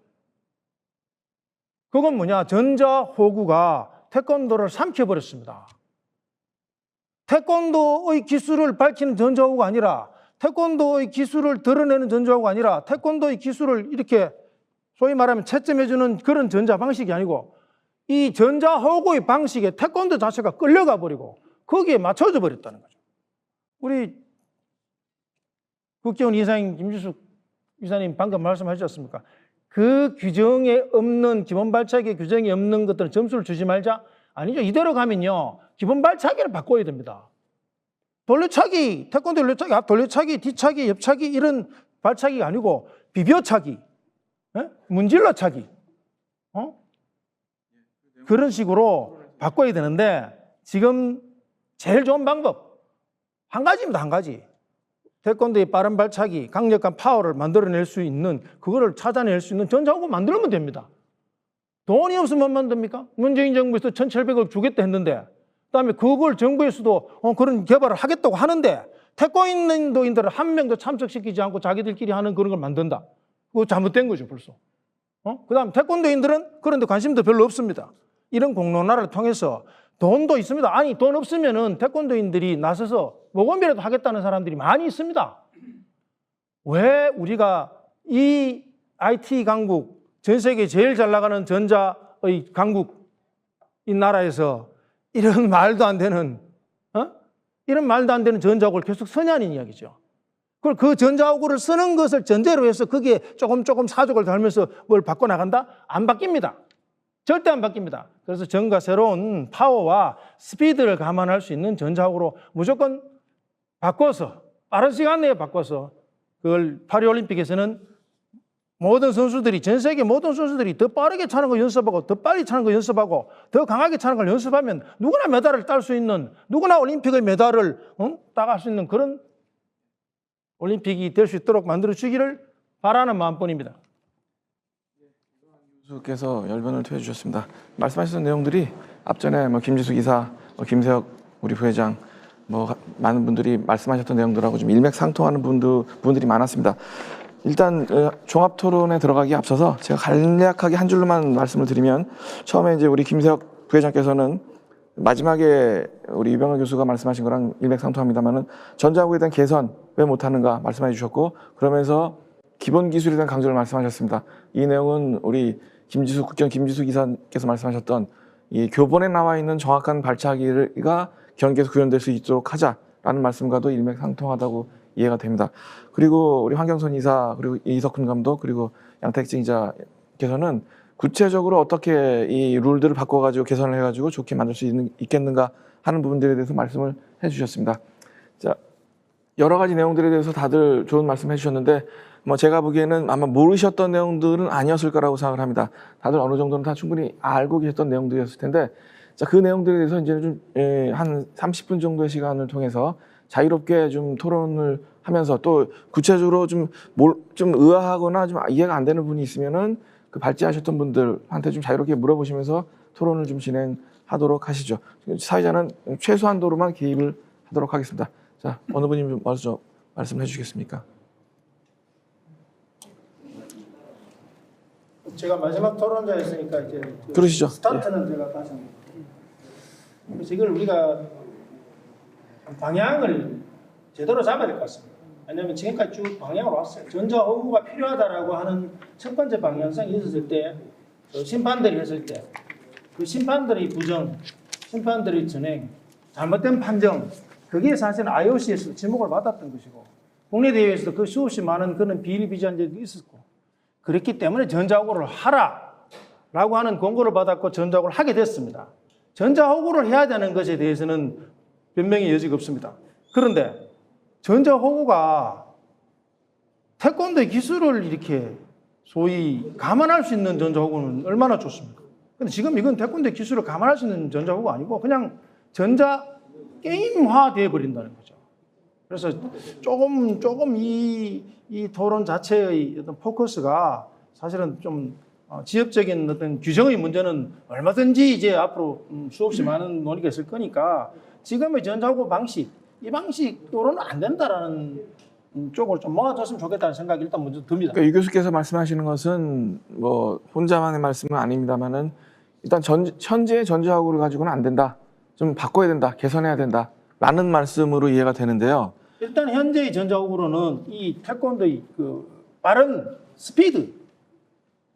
그건 뭐냐? 전자호구가 태권도를 삼켜버렸습니다. 태권도의 기술을 밝히는 전자호구가 아니라, 태권도의 기술을 드러내는 전자호구가 아니라, 태권도의 기술을 이렇게 소위 말하면 채점해주는 그런 전자 방식이 아니고, 이 전자호구의 방식에 태권도 자체가 끌려가 버리고 거기에 맞춰져 버렸다는 거죠. 우리 국회의원 이사님 김지숙 이사님 방금 말씀하셨습니까? 그 규정에 없는, 기본 발차기 규정에 없는 것들은 점수를 주지 말자? 아니죠. 이대로 가면요, 기본 발차기를 바꿔야 됩니다. 돌려차기, 태권도 돌려차기, 앞 돌려차기, 뒤차기, 옆차기 이런 발차기가 아니고 비벼차기, 문질러차기, 그런 식으로 바꿔야 되는데, 지금 제일 좋은 방법 한 가지입니다. 한 가지. 태권도의 빠른 발차기, 강력한 파워를 만들어낼 수 있는, 그거를 찾아낼 수 있는 전자호구 만들면 됩니다. 돈이 없으면 만듭니까? 문재인 정부에서 1,700억 주겠다 했는데, 그다음에 그걸 정부에서도 그런 개발을 하겠다고 하는데, 태권도인들을 한 명도 참석시키지 않고 자기들끼리 하는 그런 걸 만든다. 그거 잘못된 거죠, 벌써. 그다음 태권도인들은 그런 데 관심도 별로 없습니다. 이런 공론화를 통해서 돈도 있습니다. 아니, 돈 없으면은 태권도인들이 나서서 모금이라도 하겠다는 사람들이 많이 있습니다. 왜 우리가 이 IT 강국, 전 세계 제일 잘 나가는 전자의 강국, 이 나라에서 이런 말도 안 되는, 이런 말도 안 되는 전자호구를 계속 쓰냐는 이야기죠. 그걸 그 전자호구를 쓰는 것을 전제로 해서 거기에 조금 사족을 달면서 뭘 바꿔나간다? 안 바뀝니다. 절대 안 바뀝니다. 그래서 전과 새로운 파워와 스피드를 감안할 수 있는 전자호구로 무조건 바꿔서, 빠른 시간 내에 바꿔서, 그걸 파리올림픽에서는 모든 선수들이, 전 세계 모든 선수들이 더 빠르게 차는 거 연습하고, 더 빨리 차는 거 연습하고, 더 강하게 차는 걸 연습하면 누구나 메달을 딸 수 있는, 누구나 올림픽의 메달을 따갈 수 있는 그런 올림픽이 될 수 있도록 만들어주기를 바라는 마음뿐입니다. 교수께서 열변을 토해 주셨습니다. 말씀하셨던 내용들이 앞전에 김지숙 이사, 김세혁 우리 부회장, 많은 분들이 말씀하셨던 내용들하고 좀 일맥상통하는 분들이 많았습니다. 일단 종합 토론에 들어가기 앞서서 제가 간략하게 한 줄로만 말씀을 드리면, 처음에 이제 우리 김세혁 부회장께서는 마지막에 우리 유병헌 교수가 말씀하신 거랑 일맥상통합니다만은 전자호구에 대한 개선 왜 못하는가 말씀해 주셨고, 그러면서 기본 기술에 대한 강조를 말씀하셨습니다. 이 내용은 우리 국회의원 김지숙 이사께서 말씀하셨던 이 교본에 나와 있는 정확한 발차기가 경기에서 구현될 수 있도록 하자라는 말씀과도 일맥상통하다고 이해가 됩니다. 그리고 우리 황경선 이사, 그리고 이석훈 감독, 그리고 양택진 기자께서는 구체적으로 어떻게 이 룰들을 바꿔가지고 개선을 해가지고 좋게 만들 수 있겠는가 하는 부분들에 대해서 말씀을 해주셨습니다. 자, 여러 가지 내용들에 대해서 다들 좋은 말씀 해주셨는데, 제가 보기에는 아마 모르셨던 내용들은 아니었을 거라고 생각을 합니다. 다들 어느 정도는 다 충분히 알고 계셨던 내용들이었을 텐데, 자, 그 내용들에 대해서 이제 좀 한 30분 정도의 시간을 통해서 자유롭게 좀 토론을 하면서, 또 구체적으로 좀 의아하거나 좀 이해가 안 되는 분이 있으면은 그 발제하셨던 분들한테 좀 자유롭게 물어보시면서 토론을 좀 진행하도록 하시죠. 사회자는 최소한도로만 개입을 하도록 하겠습니다. 자, 어느 분이 먼저 말씀해 주시겠습니까? 제가 마지막 토론자였으니까 이제 그러시죠. 스타트는 제가 다시 합니다. 그래서 이걸 우리가 방향을 제대로 잡아야 될 것 같습니다. 왜냐하면 지금까지 쭉 방향으로 왔어요. 전자호구가 필요하다라고 하는 첫 번째 방향성이 있었을 때, 심판들이 했을 때, 그 심판들의 부정, 심판들의 진행, 잘못된 판정, 그게 사실은 IOC에서 지목을 받았던 것이고, 국내대회에서도 그 수없이 많은 그런 비일비재한 적이 있었고, 그렇기 때문에 전자호구를 하라라고 하는 권고를 받았고 전자호구를 하게 됐습니다. 전자호구를 해야 되는 것에 대해서는 변명의 여지가 없습니다. 그런데 전자호구가 태권도의 기술을 이렇게 소위 감안할 수 있는 전자호구는 얼마나 좋습니까? 근데 지금 이건 태권도의 기술을 감안할 수 있는 전자호구가 아니고 그냥 전자 게임화 되어 버린다는 거죠. 그래서 조금 이 토론 자체의 어떤 포커스가 사실은 좀 지역적인 어떤 규정의 문제는 얼마든지 이제 앞으로 수없이 많은 논의가 있을 거니까 지금의 전자호구 방식, 이 방식으로는 안 된다라는 쪽으로 좀 모아줬으면 좋겠다는 생각이 일단 먼저 듭니다. 그러니까 유 교수께서 말씀하시는 것은 뭐 혼자만의 말씀은 아닙니다만은 일단 현재의 전자하고를 가지고는 안 된다. 좀 바꿔야 된다. 개선해야 된다. 라는 말씀으로 이해가 되는데요. 일단 현재의 전자호구로는 이 태권도의 그 빠른 스피드,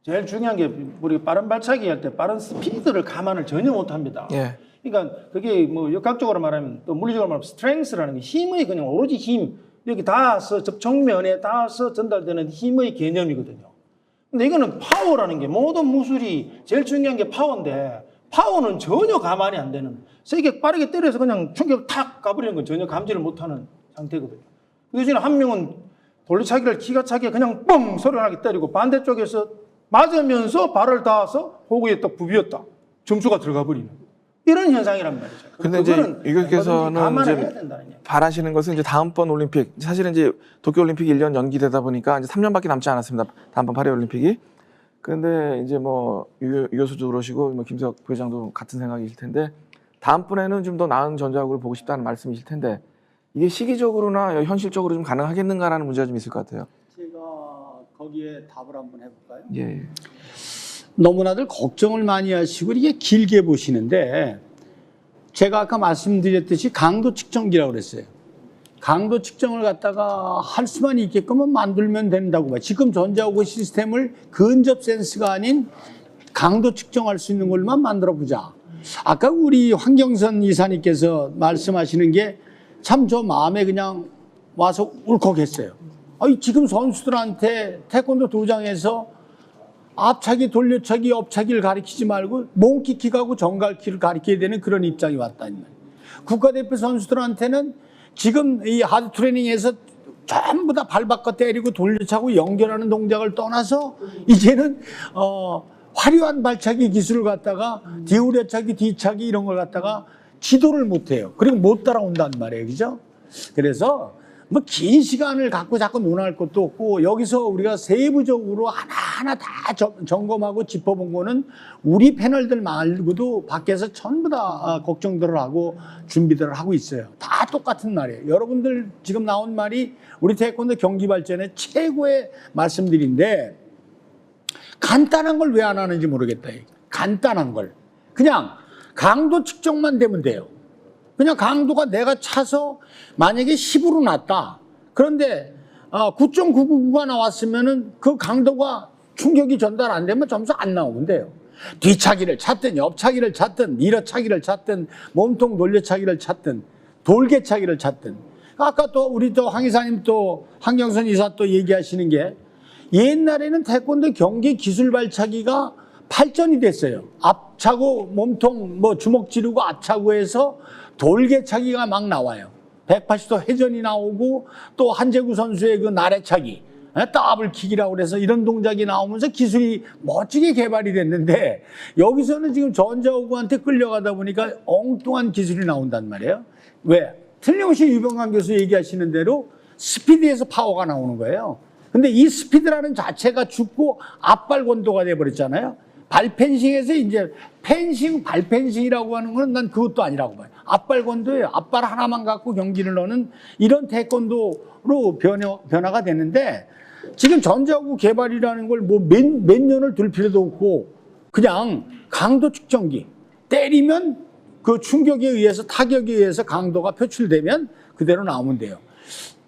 제일 중요한 게 우리 빠른 발차기 할 때 빠른 스피드를 감안을 전혀 못합니다. 예. 그러니까 그게 뭐 역학적으로 말하면 또 물리적으로 말하면 스트렝스라는 게 힘의 그냥 오로지 힘, 여기 닿아서 정면에 닿아서 전달되는 힘의 개념이거든요. 근데 이거는 파워라는 게 모든 무술이 제일 중요한 게 파워인데 파워는 전혀 감안이 안 되는, 세게 빠르게 때려서 그냥 충격을 탁 가버리는 건 전혀 감지를 못하는 상태거든요. 그 대신에 한 명은 돌려차기를 기가 차게 그냥 뻥 소리가 나게 때리고 반대쪽에서 맞으면서 발을 닿아서 호구에 딱 부비었다. 점수가 들어가 버리는 이런 현상이란 말이죠. 근데 이제 유 교수께서는 이제 바라시는 것은 이제 다음번 올림픽, 사실은 이제 도쿄올림픽이 1년 연기되다 보니까 이제 3년밖에 남지 않았습니다. 다음번 파리올림픽이. 근데 이제 뭐 유 교수도 그러시고 뭐 김석 부회장도 같은 생각이실 텐데 다음번에는 좀 더 나은 전자국을 보고 싶다는 말씀이실 텐데 이게 시기적으로나 현실적으로 좀 가능하겠는가라는 문제가 좀 있을 것 같아요. 제가 거기에 답을 한번 해볼까요? 예. 너무나들 걱정을 많이 하시고 이게 길게 보시는데 제가 아까 말씀드렸듯이 강도 측정기라고 그랬어요. 강도 측정을 갖다가 할 수만 있게끔 만들면 된다고 봐요. 지금 전자호구 시스템을 근접 센스가 아닌 강도 측정할 수 있는 걸만 만들어 보자. 아까 우리 황경선 이사님께서 말씀하시는 게 참 저 마음에 그냥 와서 울컥했어요. 아니, 지금 선수들한테 태권도 도장에서 앞차기, 돌려차기, 옆차기를 가리키지 말고 몽키킥하고 정갈킥을 가리켜야 되는 그런 입장이 왔다는 말이에요. 국가대표 선수들한테는 지금 이 하드 트레이닝에서 전부 다 발 바꿔 때리고 돌려차고 연결하는 동작을 떠나서 이제는 화려한 발차기 기술을 갖다가 뒤우려차기, 뒤차기 이런 걸 갖다가 지도를 못해요. 그리고 못 따라온단 말이에요. 그죠? 그래서 뭐 긴 시간을 갖고 자꾸 논할 것도 없고 여기서 우리가 세부적으로 하나하나 다 점검하고 짚어본 거는 우리 패널들 말고도 밖에서 전부 다 걱정들을 하고 준비들을 하고 있어요. 다 똑같은 말이에요. 여러분들 지금 나온 말이 우리 태권도 경기 발전의 최고의 말씀들인데 간단한 걸 왜 안 하는지 모르겠다. 간단한 걸. 그냥 강도 측정만 되면 돼요. 그냥 강도가 내가 차서 만약에 10으로 났다. 그런데 9.999가 나왔으면은 그 강도가 충격이 전달 안 되면 점수 안 나오면 돼요. 뒤차기를 찾든 옆차기를 찾든 밀어차기를 찾든 몸통 돌려차기를 찾든 돌개차기를 찾든. 아까 또 우리 또 황 이사님 또 황경선 이사 또 얘기하시는 게 옛날에는 태권도 경기 기술 발차기가 발전이 됐어요. 앞차고 몸통 뭐 주먹 지르고 앞차고해서 돌개차기가 막 나와요. 180도 회전이 나오고 또 한재구 선수의 그 나래차기, 더블킥이라고 그래서 이런 동작이 나오면서 기술이 멋지게 개발이 됐는데 여기서는 지금 전자호구한테 끌려가다 보니까 엉뚱한 기술이 나온단 말이에요. 왜? 틀림없이 유병관 교수 얘기하시는 대로 스피드에서 파워가 나오는 거예요. 근데 이 스피드라는 자체가 죽고 앞발 권도가 돼버렸잖아요. 발펜싱에서 이제 펜싱, 발펜싱이라고 하는 건 난 그것도 아니라고 봐요. 앞발 권도예요. 앞발 하나만 갖고 경기를 넣는 이런 태권도로 변화가 됐는데 지금 전자호구 개발이라는 걸 뭐 몇 년을 둘 필요도 없고 그냥 강도 측정기 때리면 그 충격에 의해서 타격에 의해서 강도가 표출되면 그대로 나오면 돼요.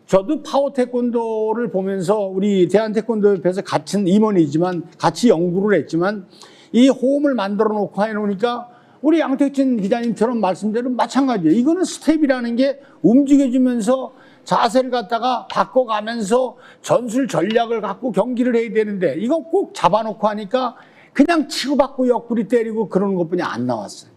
저도 파워 태권도를 보면서 우리 대한태권도협회에서 같은 임원이지만 같이 연구를 했지만 이 호흡을 만들어 놓고 해놓으니까 우리 양택진 기자님처럼 말씀대로 마찬가지예요. 이거는 스텝이라는 게 움직여주면서 자세를 갖다가 바꿔가면서 전술 전략을 갖고 경기를 해야 되는데 이거 꼭 잡아놓고 하니까 그냥 치고받고 옆구리 때리고 그러는 것뿐이 안 나왔어요.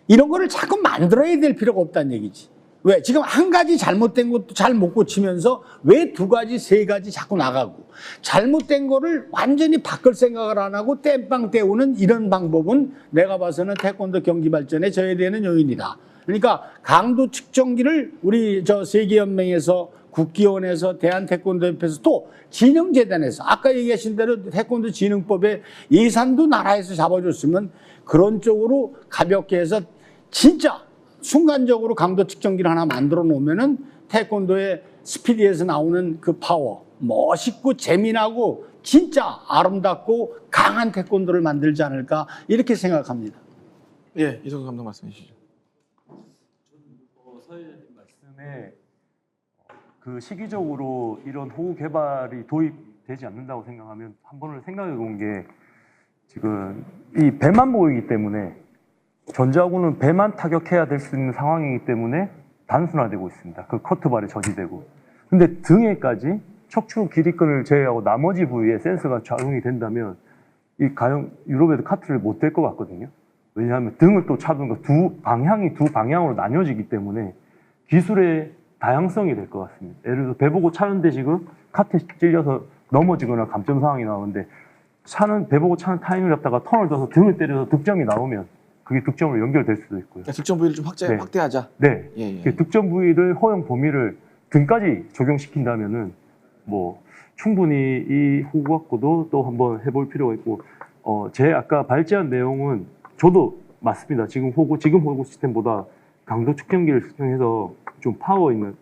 이런 거를 자꾸 만들어야 될 필요가 없다는 얘기지. 왜? 지금 한 가지 잘못된 것도 잘 못 고치면서 왜 두 가지, 세 가지 자꾸 나가고 잘못된 거를 완전히 바꿀 생각을 안 하고 땜빵 때우는 이런 방법은 내가 봐서는 태권도 경기 발전에 저해되는 요인이다. 그러니까 강도 측정기를 우리 저 세계연맹에서 국기원에서 대한태권도협회에서 또 진흥재단에서 아까 얘기하신 대로 태권도 진흥법에 예산도 나라에서 잡아줬으면 그런 쪽으로 가볍게 해서 진짜 순간적으로 강도 측정기를 하나 만들어 놓으면은 태권도의 스피드에서 나오는 그 파워, 멋있고 재미나고 진짜 아름답고 강한 태권도를 만들지 않을까 이렇게 생각합니다. 예, 이성수 감독 말씀해 주시죠. 서회장님 말씀에 그 시기적으로 이런 호구 개발이 도입되지 않는다고 생각하면 한 번을 생각해 본 게 지금 이 배만 보이기 때문에 전자구는 배만 타격해야 될 수 있는 상황이기 때문에 단순화되고 있습니다. 그 커트발에 저지되고. 근데 등에까지 척추 길이끈을 제외하고 나머지 부위에 센서가 작용이 된다면 이 가령 유럽에도 카트를 못 댈 것 같거든요. 왜냐하면 등을 또 차두는 거 두 방향으로 나뉘어지기 때문에 기술의 다양성이 될 것 같습니다. 예를 들어서 배 보고 차는데 지금 카트에 찔려서 넘어지거나 감점 상황이 나오는데 배 보고 차는 타이밍을 잡다가 턴을 둬서 등을 때려서 득점이 나오면 그게 득점으로 연결될 수도 있고요. 그러니까 득점 부위를 좀 확대하자. 네. 예. 그 득점 부위를 허용 범위를 등까지 적용시킨다면은 뭐 충분히 이 호구 갖고도 또 한번 해볼 필요가 있고 제 아까 발제한 내용은 저도 맞습니다. 지금 호구 시스템보다 강도 측정기를 사용해서 좀 파워 있는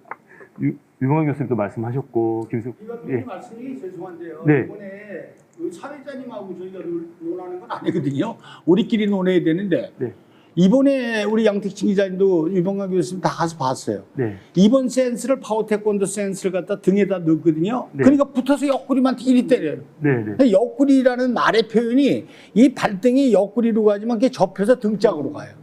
유명한 교수님도 말씀하셨고 김수 이거 말씀이 죄송한데요. 네. 이번에 그 사회자님하고 저희가 논하는 건 아니거든요. 우리끼리 논해야 되는데 네. 이번에 우리 양택진 기자님도 유병관 교수님 다 가서 봤어요. 네. 이번 센스를 파워 태권도 센스를 갖다 등에다 넣거든요. 네. 그러니까 붙어서 옆구리만 이리 때려요. 네. 근데 옆구리라는 말의 표현이 이 발등이 옆구리로 가지만 이게 접혀서 등짝으로 가요.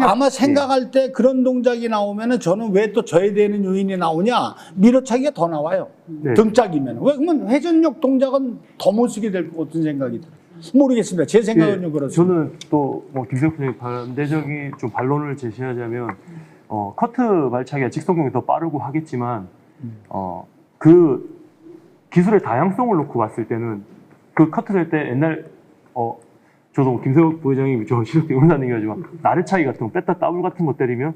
아마 생각할 때 그런 동작이 나오면은 저는 왜 또 져야 되는 요인이 나오냐? 밀어차기가 더 나와요. 네. 등짝이면. 왜 그러면 회전력 동작은 더 못 쓰게 될 것 같은 생각이 들어요. 모르겠습니다. 제 생각은 좀 그렇습니다. 저는 또 뭐 김세욱 선생님 반대적인 좀 반론을 제시하자면 커트 발차기가 직선공이 더 빠르고 하겠지만 그 기술의 다양성을 놓고 봤을 때는 그 커트 될 때 옛날 저도 김세욱 부회장이 저 시속 응원하는 얘기하지만 나래차기 같은 거 뺐다 더블 같은 거 때리면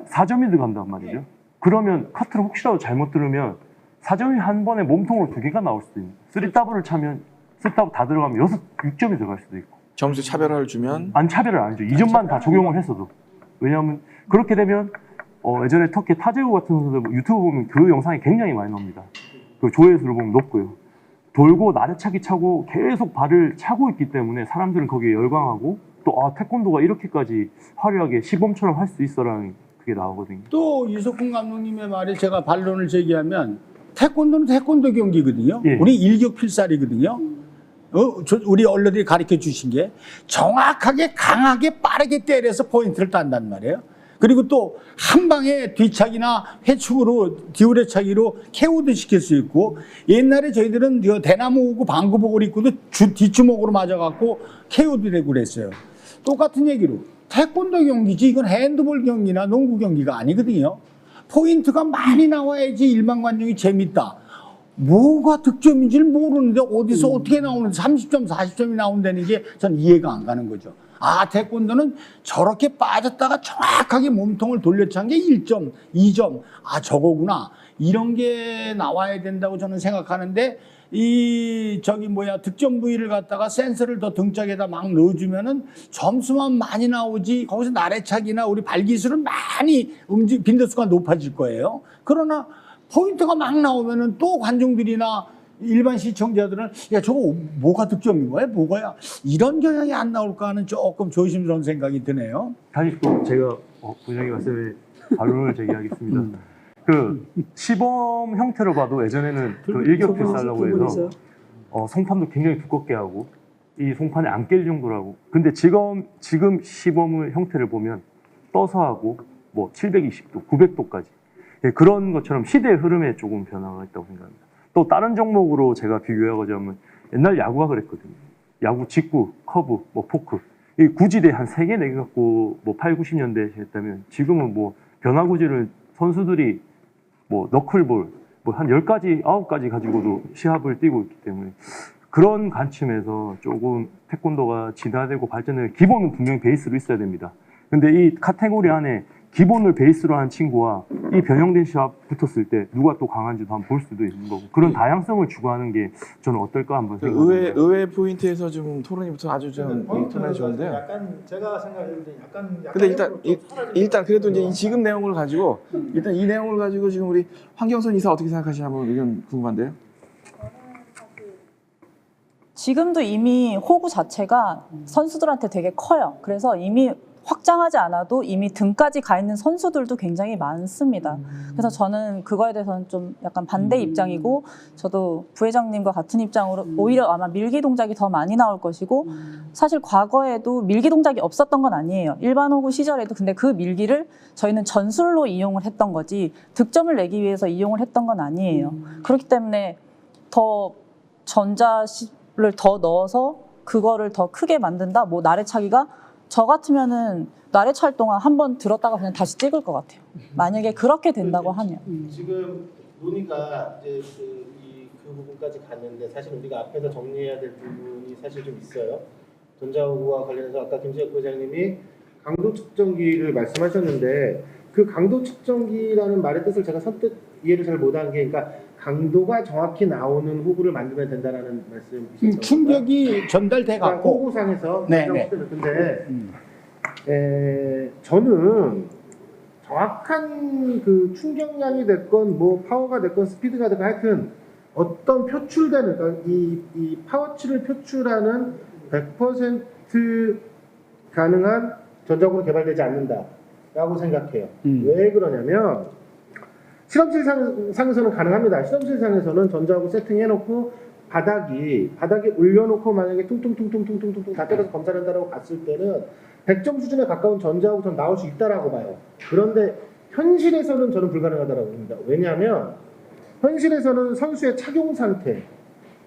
4점이 들어간단 말이죠. 그러면 커트를 혹시라도 잘못 들으면 4점이 한 번에 몸통으로 2개가 나올 수도 있는. 3더블을 차면 3더블 다 들어가면 6점이 들어갈 수도 있고. 점수 차별화를 주면 차별을 안 해줘. 2점만 다 적용을 했어도. 왜냐하면 그렇게 되면 예전에 터키 타제우 같은 선수들 유튜브 보면 그 영상이 굉장히 많이 나옵니다. 그 조회수를 보면 높고요. 돌고 나래차기 차고 계속 발을 차고 있기 때문에 사람들은 거기에 열광하고 또 태권도가 이렇게까지 화려하게 시범처럼 할 수 있어라는 그게 나오거든요. 또 이석훈 감독님의 말에 제가 반론을 제기하면 태권도는 태권도 경기거든요. 예. 우리 일격필살이거든요. 우리 언론들이 가르쳐 주신 게 정확하게 강하게 빠르게 때려서 포인트를 딴단 말이에요. 그리고 또 한 방에 뒤차기나 회축으로 디우레차기로 KO도 시킬 수 있고 옛날에 저희들은 대나무 오고 방구복을 입고도 뒷주먹으로 맞아갖고 KO도 되고 그랬어요. 똑같은 얘기로 태권도 경기지 이건 핸드볼 경기나 농구 경기가 아니거든요. 포인트가 많이 나와야지 일반 관중이 재밌다. 뭐가 득점인지를 모르는데 어디서 어떻게 나오는데 30점, 40점이 나온다는 게 전 이해가 안 가는 거죠. 태권도는 저렇게 빠졌다가 정확하게 몸통을 돌려찬 게 1점, 2점. 저거구나. 이런 게 나와야 된다고 저는 생각하는데 득점 부위를 갖다가 센서를 더 등짝에다 막 넣어주면은 점수만 많이 나오지 거기서 나래차기나 우리 발기술은 많이 빈도수가 높아질 거예요. 그러나 포인트가 막 나오면은 또 관중들이나 일반 시청자들은 저거 뭐가 득점인 거야? 뭐가야? 이런 경향이 안 나올까 하는 조금 조심스러운 생각이 드네요. 다시 또 제가 부장님 말씀에 반론을 제기하겠습니다. 그 시범 형태로 봐도 예전에는 그 일격필살라고 해서 송판도 굉장히 두껍게 하고 이 송판에 안 깰 정도로 하고 근데 지금 시범의 형태를 보면 떠서 하고 뭐 720도, 900도까지 그런 것처럼 시대의 흐름에 조금 변화가 있다고 생각합니다. 또 다른 종목으로 제가 비교하자면 옛날 야구가 그랬거든요. 야구 직구, 커브, 뭐 포크 이 구지대 한 3개, 4개 갖고 뭐 8, 90년대에 했다면 지금은 뭐 변화구지를 선수들이 뭐 너클볼 뭐 한 10가지, 9가지 가지고도 시합을 뛰고 있기 때문에 그런 관점에서 조금 태권도가 진화되고 발전되는 기본은 분명히 베이스로 있어야 됩니다. 근데 이 카테고리 안에 기본을 베이스로 한 친구와 이 변형된 시합 붙었을 때 누가 또 강한지도 한번 볼 수도 있는 거고 그런 다양성을 추구하는 게 저는 어떨까 한번 생각합니다. 의외 포인트에서 좀 토론이부터 아주 좀 토론이 좋은데요. 약간 제가 생각할 때 약간 근데 일단 그래도 이제 이 지금 내용을 가지고 일단 이 내용을 가지고 지금 우리 황경선 이사 어떻게 생각하시나 한번 의견 궁금한데요. 지금도 이미 호구 자체가 선수들한테 되게 커요. 그래서 이미 확장하지 않아도 이미 등까지 가 있는 선수들도 굉장히 많습니다. 그래서 저는 그거에 대해서는 좀 약간 반대 입장이고 저도 부회장님과 같은 입장으로 오히려 아마 밀기 동작이 더 많이 나올 것이고 사실 과거에도 밀기 동작이 없었던 건 아니에요. 일반 호구 시절에도 근데 그 밀기를 저희는 전술로 이용을 했던 거지 득점을 내기 위해서 이용을 했던 건 아니에요. 그렇기 때문에 더 전자를 더 넣어서 그거를 더 크게 만든다? 뭐 나래차기가 저 같으면은 나래 찰 동안 한 번 들었다가 그냥 다시 찍을 것 같아요. 만약에 그렇게 된다고 하면. 지금 논의가 이제 그 부분까지 갔는데 사실 우리가 앞에서 정리해야 될 부분이 사실 좀 있어요. 전자호구와 관련해서 아까 김지혁 부회장님이 강도 측정기를 말씀하셨는데 그 강도 측정기라는 말의 뜻을 제가 선뜻 이해를 잘 못한 게 그러니까 강도가 정확히 나오는 호구를 만들면 된다라는 말씀이시죠? 충격이 전달돼 갖고 호구상에서 네네. 근데 저는 정확한 그 충격량이 됐건 뭐 파워가 됐건 스피드가 됐건 하여튼 어떤 표출되는 그러니까 이 파워치를 표출하는 100% 가능한 전자호구는 개발되지 않는다라고 생각해요. 왜 그러냐면 실험실 상에서는 가능합니다. 실험실 상에서는 전자호구 세팅해놓고 바닥이 올려놓고 만약에 퉁퉁퉁퉁퉁퉁퉁 다 때려서 검사를 한다고 봤을 때는 100점 수준에 가까운 전자호구 전 나올 수 있다라고 봐요. 그런데 현실에서는 저는 불가능하다고 봅니다. 왜냐하면 현실에서는 선수의 착용 상태,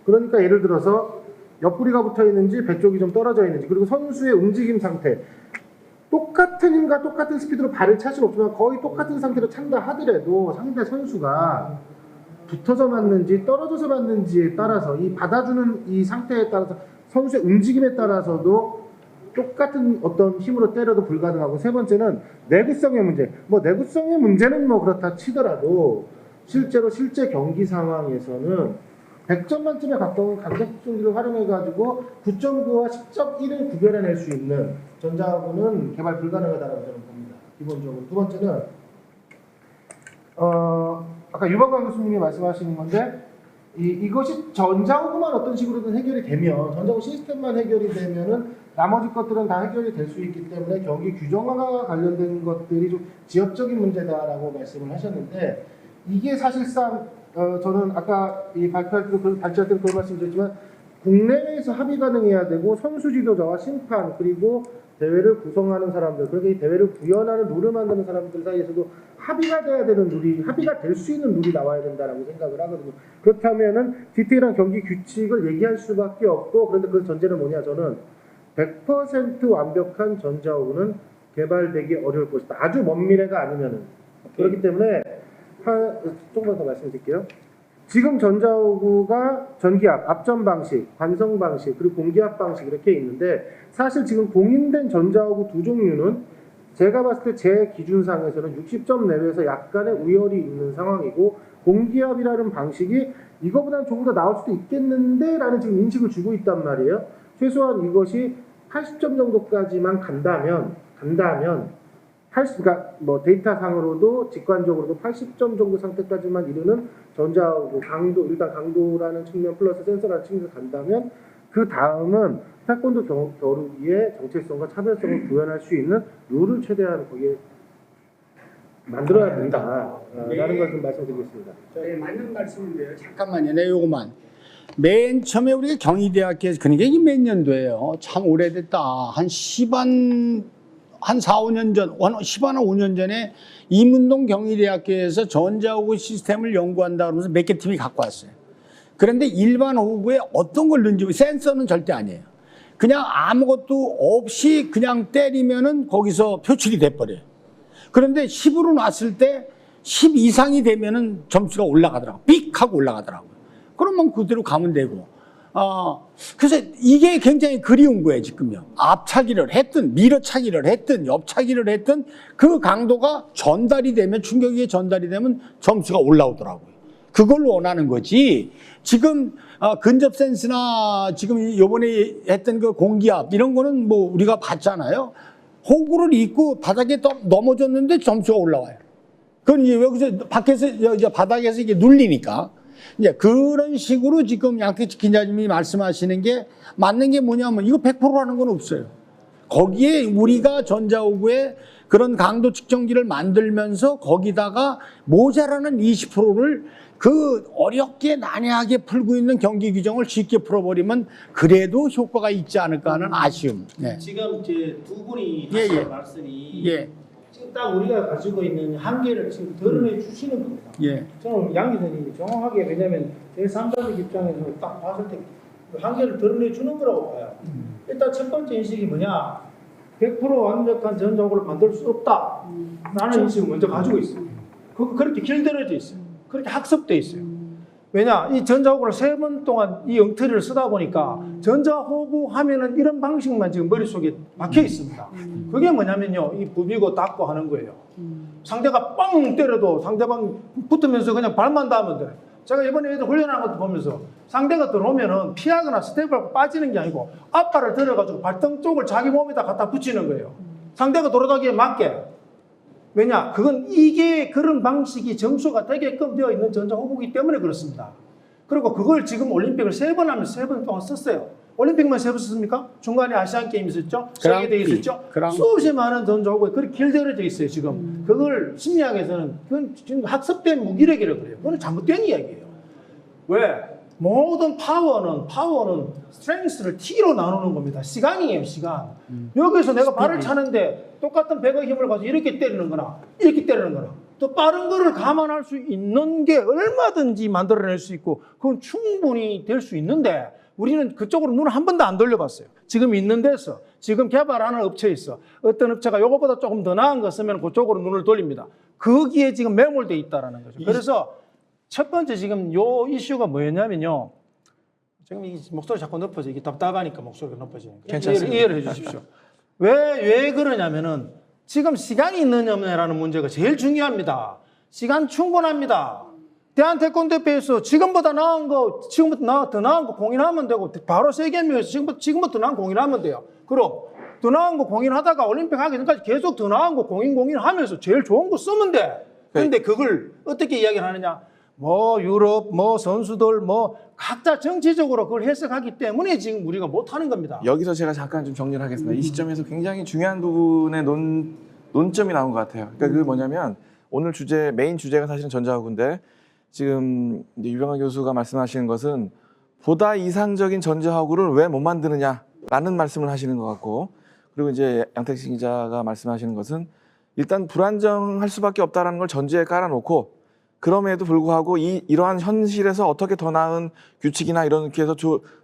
그러니까 예를 들어서 옆구리가 붙어 있는지 배 쪽이 좀 떨어져 있는지 그리고 선수의 움직임 상태 똑같은 힘과 똑같은 스피드로 발을 찰 수는 없지만 거의 똑같은 상태로 찬다 하더라도 상대 선수가 붙어서 맞는지 떨어져서 맞는지에 따라서 이 받아주는 이 상태에 따라서 선수의 움직임에 따라서도 똑같은 어떤 힘으로 때려도 불가능하고 세 번째는 내구성의 문제. 뭐 내구성의 문제는 뭐 그렇다 치더라도 실제 경기 상황에서는 100점 만점에 가까운 강도 측정기를 활용해가지고 9.9와 10.1을 구별해낼 수 있는 전자호구는 개발 불가능하다고 저는 봅니다. 기본적으로. 두 번째는 아까 유범관 교수님이 말씀하시는 건데 이것이 전자호구만 어떤 식으로든 해결이 되면 전자호구 시스템만 해결이 되면은 나머지 것들은 다 해결이 될 수 있기 때문에 경기 규정화가 관련된 것들이 좀 지역적인 문제다라고 말씀을 하셨는데 이게 사실상 저는 아까 이 발표할 때도 그런 말씀드렸지만 국내외에서 합의 가능해야 되고 선수 지도자와 심판 그리고 대회를 구성하는 사람들 그러니까 이 대회를 구현하는 룰을 만드는 사람들 사이에서도 합의가 돼야 되는 룰이 합의가 될 수 있는 룰이 나와야 된다라고 생각을 하거든요. 그렇다면은 디테일한 경기 규칙을 얘기할 수밖에 없고 그런데 그 전제는 뭐냐 저는 100% 완벽한 전자호구는 개발되기 어려울 것이다. 아주 먼 미래가 아니면은 그렇기 때문에 조금만 더 말씀드릴게요. 지금 전자호구가 전기압, 압전 방식, 관성 방식, 그리고 공기압 방식 이렇게 있는데 사실 지금 공인된 전자호구 두 종류는 제가 봤을 때 제 기준상에서는 60점 내외에서 약간의 우열이 있는 상황이고 공기압이라는 방식이 이거보다는 조금 더 나올 수도 있겠는데 라는 지금 인식을 주고 있단 말이에요. 최소한 이것이 80점 정도까지만 간다면 그러니까 뭐 데이터상으로도 직관적으로도 80점 정도 상태까지만 이르는 전자호구 일단 강도라는 측면 플러스 센서라는 측면에서 간다면 그 다음은 태권도 겨루기의 정체성과 차별성을 구현할 수 있는 룰을 최대한 거기에 만들어야 된다라는 걸 좀 말씀드리겠습니다. 네, 맞는 말씀인데요. 잠깐만요. 네, 요거만. 맨 처음에 우리가 경희대학교에서 그러니까 이게 몇 년도예요. 참 오래됐다. 한 4, 5년 전, 5년 전에 이문동 경희대학교에서 전자호구 시스템을 연구한다 그러면서 몇 개 팀이 갖고 왔어요. 그런데 일반 호구에 어떤 걸 넣는지 센서는 절대 아니에요. 그냥 아무것도 없이 그냥 때리면은 거기서 표출이 돼버려요. 그런데 10으로 놨을 때 10 이상이 되면은 점수가 올라가더라고요. 삑 하고 올라가더라고요. 그러면 그대로 가면 되고 그래서 이게 굉장히 그리운 거예요, 지금요. 앞차기를 했든, 밀어차기를 했든, 옆차기를 했든, 그 강도가 전달이 되면, 충격이 전달이 되면 점수가 올라오더라고요. 그걸 원하는 거지. 지금, 근접 센스나 지금 요번에 했던 그 공기압, 이런 거는 뭐 우리가 봤잖아요. 호구를 입고 바닥에 넘어졌는데 점수가 올라와요. 그건 이제 여기서 밖에서, 바닥에서 이게 눌리니까. 이제 그런 식으로 지금 양택식 기자님이 말씀하시는 게 맞는 게 뭐냐면 이거 100%라는 건 없어요. 거기에 우리가 전자호구에 그런 강도 측정기를 만들면서 거기다가 모자라는 20%를 그 어렵게 난해하게 풀고 있는 경기 규정을 쉽게 풀어버리면 그래도 효과가 있지 않을까 하는 아쉬움. 네. 지금 이제 두 분이 예, 하신 예. 말씀이 예. 지금 딱 우리가 가지고 있는 한계를 지금 드러내 주시는 겁니다. 예. 저는 양 기자님이 정확하게 왜냐하면 제3자적 입장에서 딱 봤을 때 그 한계를 드러내 주는 거라고 봐요. 일단 첫 번째 인식이 뭐냐? 100% 완벽한 전자호구를 만들 수 없다. 라는 인식을 먼저 가지고 있어요. 그렇게 길들여져 있어요. 그렇게 학습돼 있어요. 왜냐? 이 전자호구를 3번 동안 이 엉터리를 쓰다 보니까 전자호구 하면은 이런 방식만 지금 머릿속에 박혀 있습니다. 그게 뭐냐면요. 이 부비고 닫고 하는 거예요. 상대가 빵 때려도 상대방 붙으면서 그냥 발만 닿으면 돼요. 제가 이번에 애들 훈련하는 것도 보면서 상대가 들어오면은 피하거나 스텝을 빠지는 게 아니고 앞발을 들어가지고 발등 쪽을 자기 몸에다 갖다 붙이는 거예요. 상대가 돌아가기에 맞게. 왜냐? 그건 이게 그런 방식이 점수가 되게끔 되어 있는 전자호구이기 때문에 그렇습니다. 그리고 그걸 지금 올림픽을 3번 하면 3번 동안 썼어요. 올림픽만 3번 썼습니까? 중간에 아시안게임 있었죠? 세계대회 있었죠? 수없이 많은 전자호구에 그렇게 길들여져 있어요, 지금. 그걸 심리학에서는 그건 지금 학습된 무기력이라고 그래요. 그건 잘못된 이야기예요. 왜? 모든 파워는 스트렝스를 T로 나누는 겁니다. 시간이에요, 시간. 여기서 내가 발을 차는데 똑같은 100의 힘을 가지고 이렇게 때리는 거나 이렇게 때리는 거나 또 빠른 거를 감안할 수 있는 게 얼마든지 만들어낼 수 있고 그건 충분히 될 수 있는데 우리는 그쪽으로 눈을 한 번도 안 돌려봤어요. 지금 있는 데서 지금 개발하는 업체에 있어. 어떤 업체가 이거보다 조금 더 나은 거 쓰면 그쪽으로 눈을 돌립니다. 거기에 지금 매몰돼 있다라는 거죠. 그래서 첫 번째 지금 요 이슈가 뭐였냐면요. 지금 이 목소리 자꾸 높아져. 이게 답답하니까 목소리가 높아지는 거예요. 괜찮습니다. 이해를 해 주십시오. 왜 그러냐면은 지금 시간이 있느냐 없느냐라는 문제가 제일 중요합니다. 시간 충분합니다. 대한태권도협회에서 지금보다 나은 거, 지금부터 더 나은 거 공인하면 되고 바로 세계연맹에서 지금부터 더 나은 거 공인하면 돼요. 그럼 더 나은 거 공인하다가 올림픽 하기 전까지 계속 더 나은 거 공인하면서 제일 좋은 거 쓰면 돼. 그런데 그걸 어떻게 이야기를 하느냐? 뭐 유럽, 뭐 선수들, 뭐 각자 정치적으로 그걸 해석하기 때문에 지금 우리가 못하는 겁니다. 여기서 제가 잠깐 좀 정리를 하겠습니다. 이 시점에서 굉장히 중요한 부분의 논점이 나온 것 같아요. 그러니까 그게 뭐냐면 오늘 메인 주제가 사실은 전자호구인데 지금 이제 유병환 교수가 말씀하시는 것은 보다 이상적인 전자호구를 왜 못 만드느냐라는 말씀을 하시는 것 같고 그리고 이제 양택식 기자가 말씀하시는 것은 일단 불안정할 수밖에 없다는 걸 전제에 깔아놓고 그럼에도 불구하고 이러한 현실에서 어떻게 더 나은 규칙이나 이렇게 해서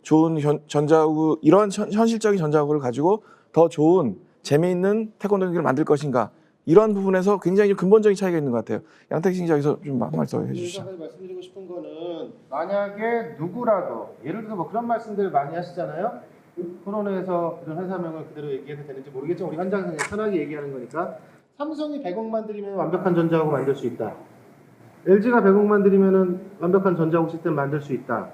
좋은 전자호구 이런 현실적인 전자호구를 가지고 더 좋은 재미있는 태권도 경기를 만들 것인가 이런 부분에서 굉장히 좀 근본적인 차이가 있는 것 같아요. 양택식 기자 여기서 좀 말씀해 주시죠. 제가 말씀드리고 싶은 거는 만약에 누구라도 예를 들어서 뭐 그런 말씀들을 많이 하시잖아요. 토론회에서 이런 회사명을 그대로 얘기해도 되는지 모르겠지만 우리 현장에서 편하게 얘기하는 거니까 삼성이 100억만 들이면 완벽한 전자호구 만들 수 있다. LG가 100억만 들이면 완벽한 전자호구 시스템 만들 수 있다.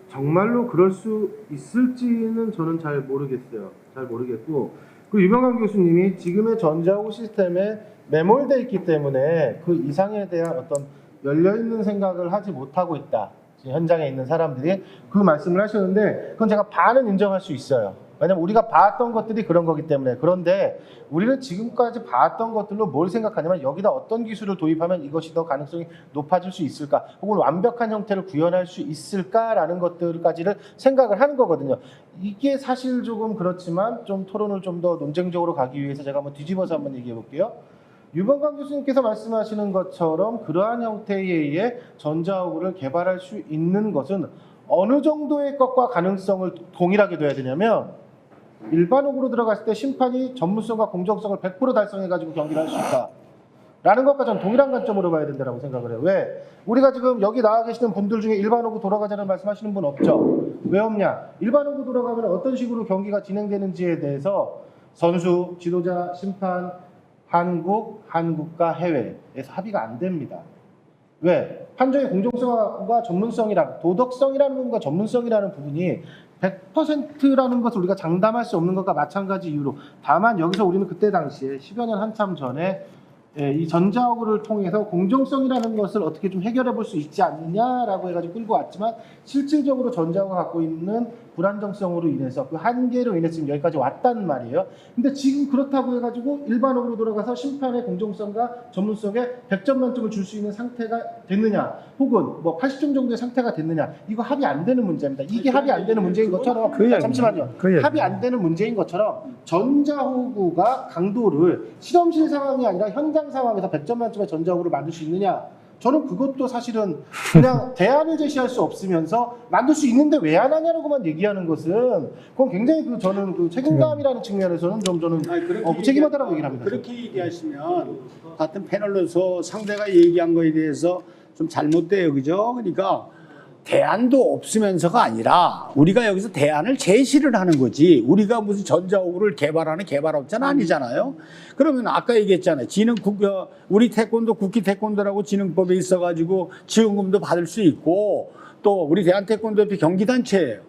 정말로 그럴 수 있을지는 저는 잘 모르겠어요. 잘 모르겠고 그 유병환 교수님이 지금의 전자호구 시스템에 매몰돼 있기 때문에 그 이상에 대한 어떤 열려있는 생각을 하지 못하고 있다. 지금 현장에 있는 사람들이 그 말씀을 하셨는데 그건 제가 반은 인정할 수 있어요. 왜냐면 우리가 봤던 것들이 그런 거기 때문에. 그런데 우리는 지금까지 봤던 것들로 뭘 생각하냐면 여기다 어떤 기술을 도입하면 이것이 더 가능성이 높아질 수 있을까 혹은 완벽한 형태를 구현할 수 있을까라는 것들까지를 생각을 하는 거거든요. 이게 사실 조금 그렇지만 좀 토론을 좀 더 논쟁적으로 가기 위해서 제가 한번 뒤집어서 한번 얘기해 볼게요. 유병관 교수님께서 말씀하시는 것처럼 그러한 형태에 의해 전자호구를 개발할 수 있는 것은 어느 정도의 것과 가능성을 동일하게 둬야 되냐면 일반 호구로 들어갔을 때 심판이 전문성과 공정성을 100% 달성해가지고 경기를 할 수 있다. 라는 것과 전 동일한 관점으로 봐야 된다고 생각을 해요. 왜? 우리가 지금 여기 나와 계시는 분들 중에 일반 호구 돌아가자는 말씀하시는 분 없죠? 왜 없냐? 일반 호구 돌아가면 어떤 식으로 경기가 진행되는지에 대해서 선수, 지도자, 심판, 한국과 해외에서 합의가 안 됩니다. 왜? 판정의 공정성과 전문성이랑 도덕성이라는 부분과 전문성이라는 부분이 100%라는 것을 우리가 장담할 수 없는 것과 마찬가지 이유로, 다만 여기서 우리는 그때 당시에 10여 년 한참 전에 이 전자호구를 통해서 공정성이라는 것을 어떻게 좀 해결해 볼 수 있지 않느냐라고 해가지고 끌고 왔지만, 실질적으로 전자호구가 갖고 있는 불안정성으로 인해서 그 한계로 인해서 지금 여기까지 왔단 말이에요. 근데 지금 그렇다고 해가지고 일반호구로 돌아가서 심판의 공정성과 전문성에 100점 만점을 줄 수 있는 상태가 됐느냐, 혹은 뭐 80점 정도의 상태가 됐느냐, 이거 합의 안 되는 문제입니다. 이게 합의 안 되는 문제인 것처럼, 잠시만요. 합의 안 되는 문제인 것처럼 전자호구가 강도를 실험실 상황이 아니라 현장 상황에서 100점 만점의 전자호구를 만들 수 있느냐, 저는 그것도 사실은 그냥 대안을 제시할 수 없으면서 만들 수 있는데 왜 안 하냐고만 얘기하는 것은, 그건 굉장히 저는 그 책임감이라는 측면에서는 좀 저는 무책임하다라고 얘기를 합니다. 그렇게 얘기하시면 같은 패널로서 상대가 얘기한 거에 대해서 좀 잘못돼요, 그죠? 그러니까 대안도 없으면서가 아니라 우리가 여기서 대안을 제시를 하는 거지, 우리가 무슨 전자호구를 개발하는 개발업자는 아니잖아요. 그러면 아까 얘기했잖아요. 우리 태권도 국기 태권도라고 진흥법에 있어가지고 지원금도 받을 수 있고, 또 우리 대한태권도협회 경기단체예요.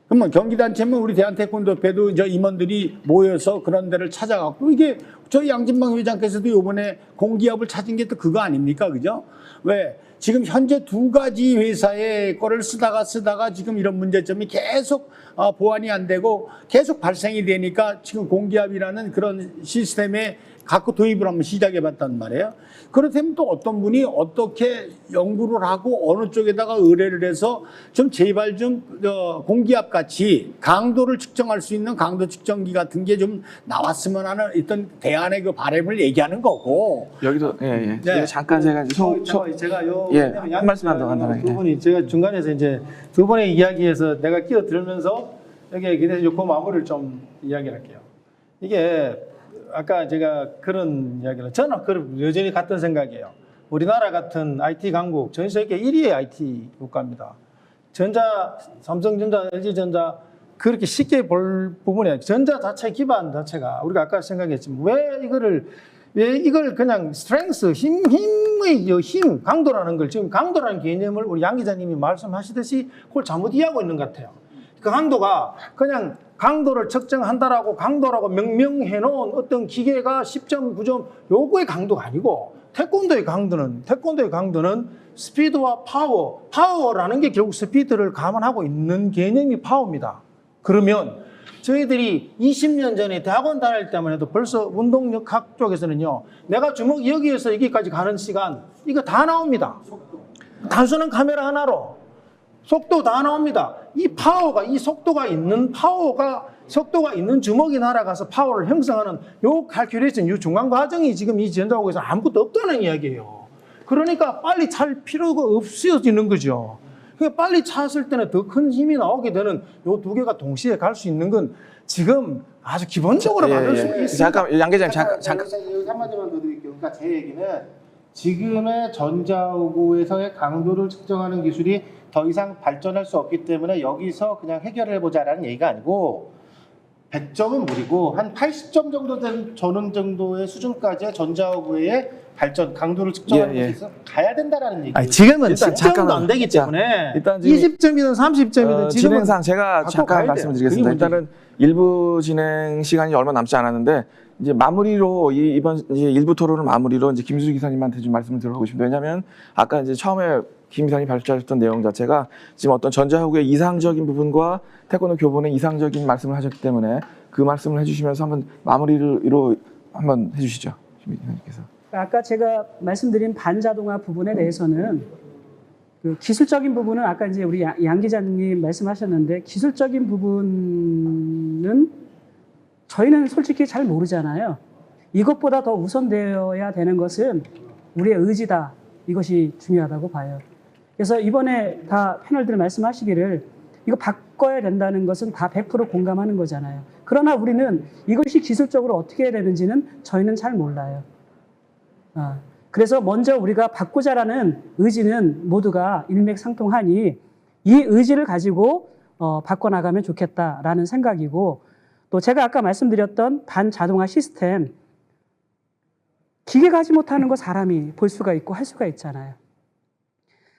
그러면 경기단체면 우리 대한태권도협회도 이제 임원들이 모여서 그런 데를 찾아갖고, 이게 저희 양진방 회장께서도 이번에 공기업을 찾은 게 또 그거 아닙니까, 그죠? 왜? 지금 현재 두 가지 회사의 거를 쓰다가 지금 이런 문제점이 계속 보완이 안 되고 계속 발생이 되니까 지금 공기업이라는 그런 시스템에 갖고 도입을 한번 시작해 봤단 말이에요. 그렇다면 또 어떤 분이 어떻게 연구를 하고 어느 쪽에다가 의뢰를 해서 좀 제발 좀 공기업 같이 강도를 측정할 수 있는 강도 측정기 같은 게 좀 나왔으면 하는 어떤 대안의 그 바람을 얘기하는 거고. 여기도 네. 잠깐 제가 제가 한 말씀만 더 간단하게. 두 분이 제가 중간에서 이제 두 분의 이야기에서 내가 끼어들면서 여기에 기대서 그 마무리를 좀 이야기를 할게요. 이게 아까 제가 그런 이야기를, 저는 여전히 같은 생각이에요. 우리나라 같은 IT 강국, 전 세계 1위의 IT 국가입니다. 삼성전자, LG전자 그렇게 쉽게 볼 부분이 아니에요. 전자 자체 기반 자체가 우리가 아까 생각했지만 왜 이걸 그냥 스트렝스, 힘, 강도라는 걸, 지금 강도라는 개념을 우리 양 기자님이 말씀하시듯이 그걸 잘못 이해하고 있는 것 같아요. 그 강도가 그냥 강도를 측정한다라고 강도라고 명명해 놓은 어떤 기계가 10점, 9점 요거의 강도가 아니고, 태권도의 강도는 스피드와 파워라는 게 결국 스피드를 감안하고 있는 개념이 파워입니다. 그러면 저희들이 20년 전에 대학원 다닐 때만 해도 벌써 운동역학 쪽에서는요, 내가 주먹 여기에서 여기까지 가는 시간 이거 다 나옵니다. 단순한 카메라 하나로 속도 다 나옵니다. 이 속도가 있는 주먹이 날아가서 파워를 형성하는 요 칼큘레이션, 요 중간 과정이 지금 이 전자호구에서 아무것도 없다는 이야기예요. 그러니까 빨리 찰 필요가 없어지는 거죠. 그러니까 빨리 찼을 때는 더 큰 힘이 나오게 되는 요 두 개가 동시에 갈 수 있는 건 지금 아주 기본적으로 받을 수 있습니다. 잠깐, 양 기자님 잠깐. 여기 한마디만 더 드릴게요. 그러니까 제 얘기는 지금의 전자호구에서의 강도를 측정하는 기술이 더 이상 발전할 수 없기 때문에 여기서 그냥 해결을 해보자라는 얘기가 아니고, 100점은 무리고 한 80점 정도 된 전원 정도의 수준까지의 전자호구의 발전, 강도를 측정하는 것이 있어 가야 된다라는 얘기예요. 지금은 10점도 안 되기 때문에 일단 20점이든 30점이든 진행상 제가 잠깐 말씀드리겠습니다. 일단은 일부 진행 시간이 얼마 남지 않았는데, 이제 마무리로 이번 이제 일부 토론을 마무리로 이제 김수주 기사님한테 좀 말씀을 드리고 싶습니다. 왜냐하면 아까 이제 처음에 김 기사님 발표하셨던 내용 자체가 지금 어떤 전자호구의 이상적인 부분과 태권도 교본의 이상적인 말씀을 하셨기 때문에 그 말씀을 해주시면서 한번 마무리로 한번 해주시죠, 김 기사님께서. 아까 제가 말씀드린 반자동화 부분에 대해서는 그 기술적인 부분은 아까 이제 우리 양 기자님 말씀하셨는데, 기술적인 부분은 저희는 솔직히 잘 모르잖아요. 이것보다 더 우선되어야 되는 것은 우리의 의지다. 이것이 중요하다고 봐요. 그래서 이번에 다 패널들 말씀하시기를 이거 바꿔야 된다는 것은 다 100% 공감하는 거잖아요. 그러나 우리는 이것이 기술적으로 어떻게 해야 되는지는 저희는 잘 몰라요. 그래서 먼저 우리가 바꾸자라는 의지는 모두가 일맥상통하니 이 의지를 가지고 바꿔나가면 좋겠다라는 생각이고, 또 제가 아까 말씀드렸던 반자동화 시스템, 기계가 하지 못하는 거 사람이 볼 수가 있고 할 수가 있잖아요.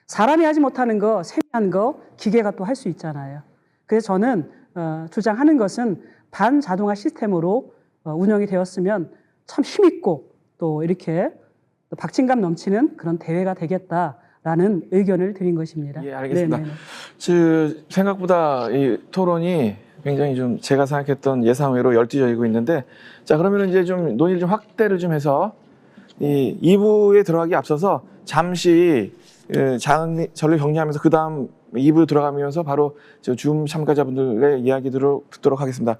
사람이 하지 못하는 거, 세밀한 거 기계가 또 할 수 있잖아요. 그래서 저는 주장하는 것은 반자동화 시스템으로 운영이 되었으면 참 힘있고 또 이렇게 박진감 넘치는 그런 대회가 되겠다라는 의견을 드린 것입니다. 예, 알겠습니다. 네네네. 생각보다 이 토론이 굉장히 좀 제가 생각했던 예상외로 열띠져지고 있는데, 자, 그러면 이제 좀 논의를 좀 확대를 좀 해서 이 2부에 들어가기 앞서서 잠시 전례 정리하면서 그 다음 2부 들어가면서 바로 줌 참가자분들의 이야기 듣도록 하겠습니다.